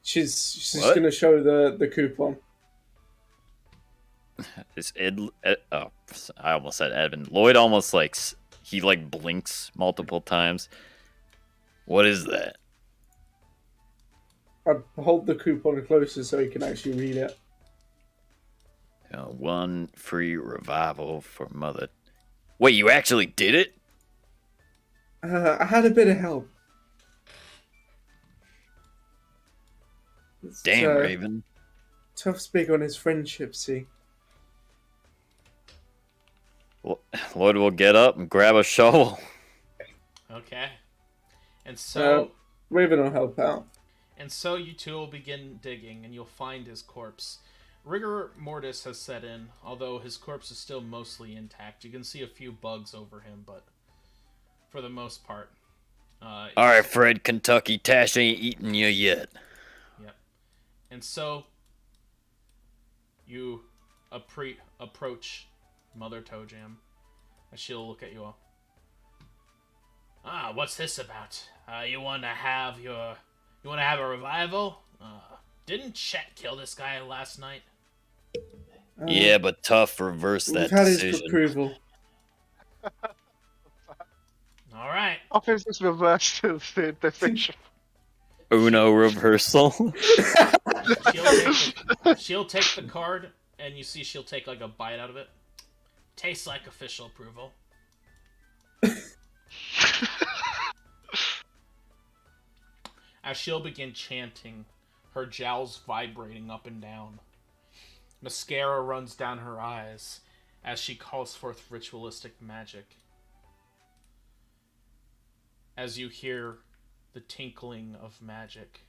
She's What? gonna show the coupon. Is oh, I almost said Edmund. Lloyd almost he blinks multiple times. What is that? I hold the coupon closer so he can actually read it. 1 free revival for Mother. Wait, you actually did it? I had a bit of help. It's, Damn, Raven. Tuff's big on his friendship, see. Lloyd will get up and grab a shovel. Okay. And so, Raven will help out. and so you two will begin digging, and you'll find his corpse. Rigor mortis has set in, although his corpse is still mostly intact. You can see a few bugs over him, but for the most part. Alright, Fred, Kentucky, Tash ain't eaten you yet. Yep. And so you approach Mother Toe Jam, and she'll look at you all. Ah, what's this about? You want to have a revival? Didn't Chet kill this guy last night? Yeah, but Tough reversed We've that had his decision. approval. All right. I think this reversed the decision. Uno reversal. She'll take the card, and you see she'll take like a bite out of it. Tastes like official approval. As she'll begin chanting, her jowls vibrating up and down. Mascara runs down her eyes as she calls forth ritualistic magic. As you hear the tinkling of magic,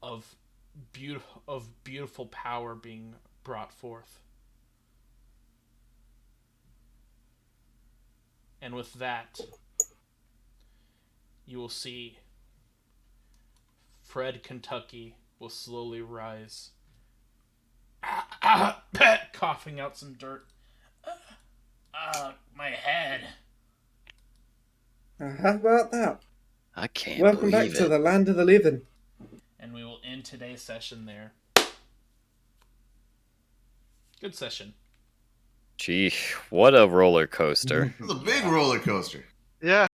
of beautiful power being brought forth. And with that, you will see Fred Kentucky will slowly rise, coughing out some dirt. My head. How about that? I can't Welcome back believe to it. the land of the living. And we will end today's session there. Good session. Gee, what a roller coaster. It was a big roller coaster. Yeah.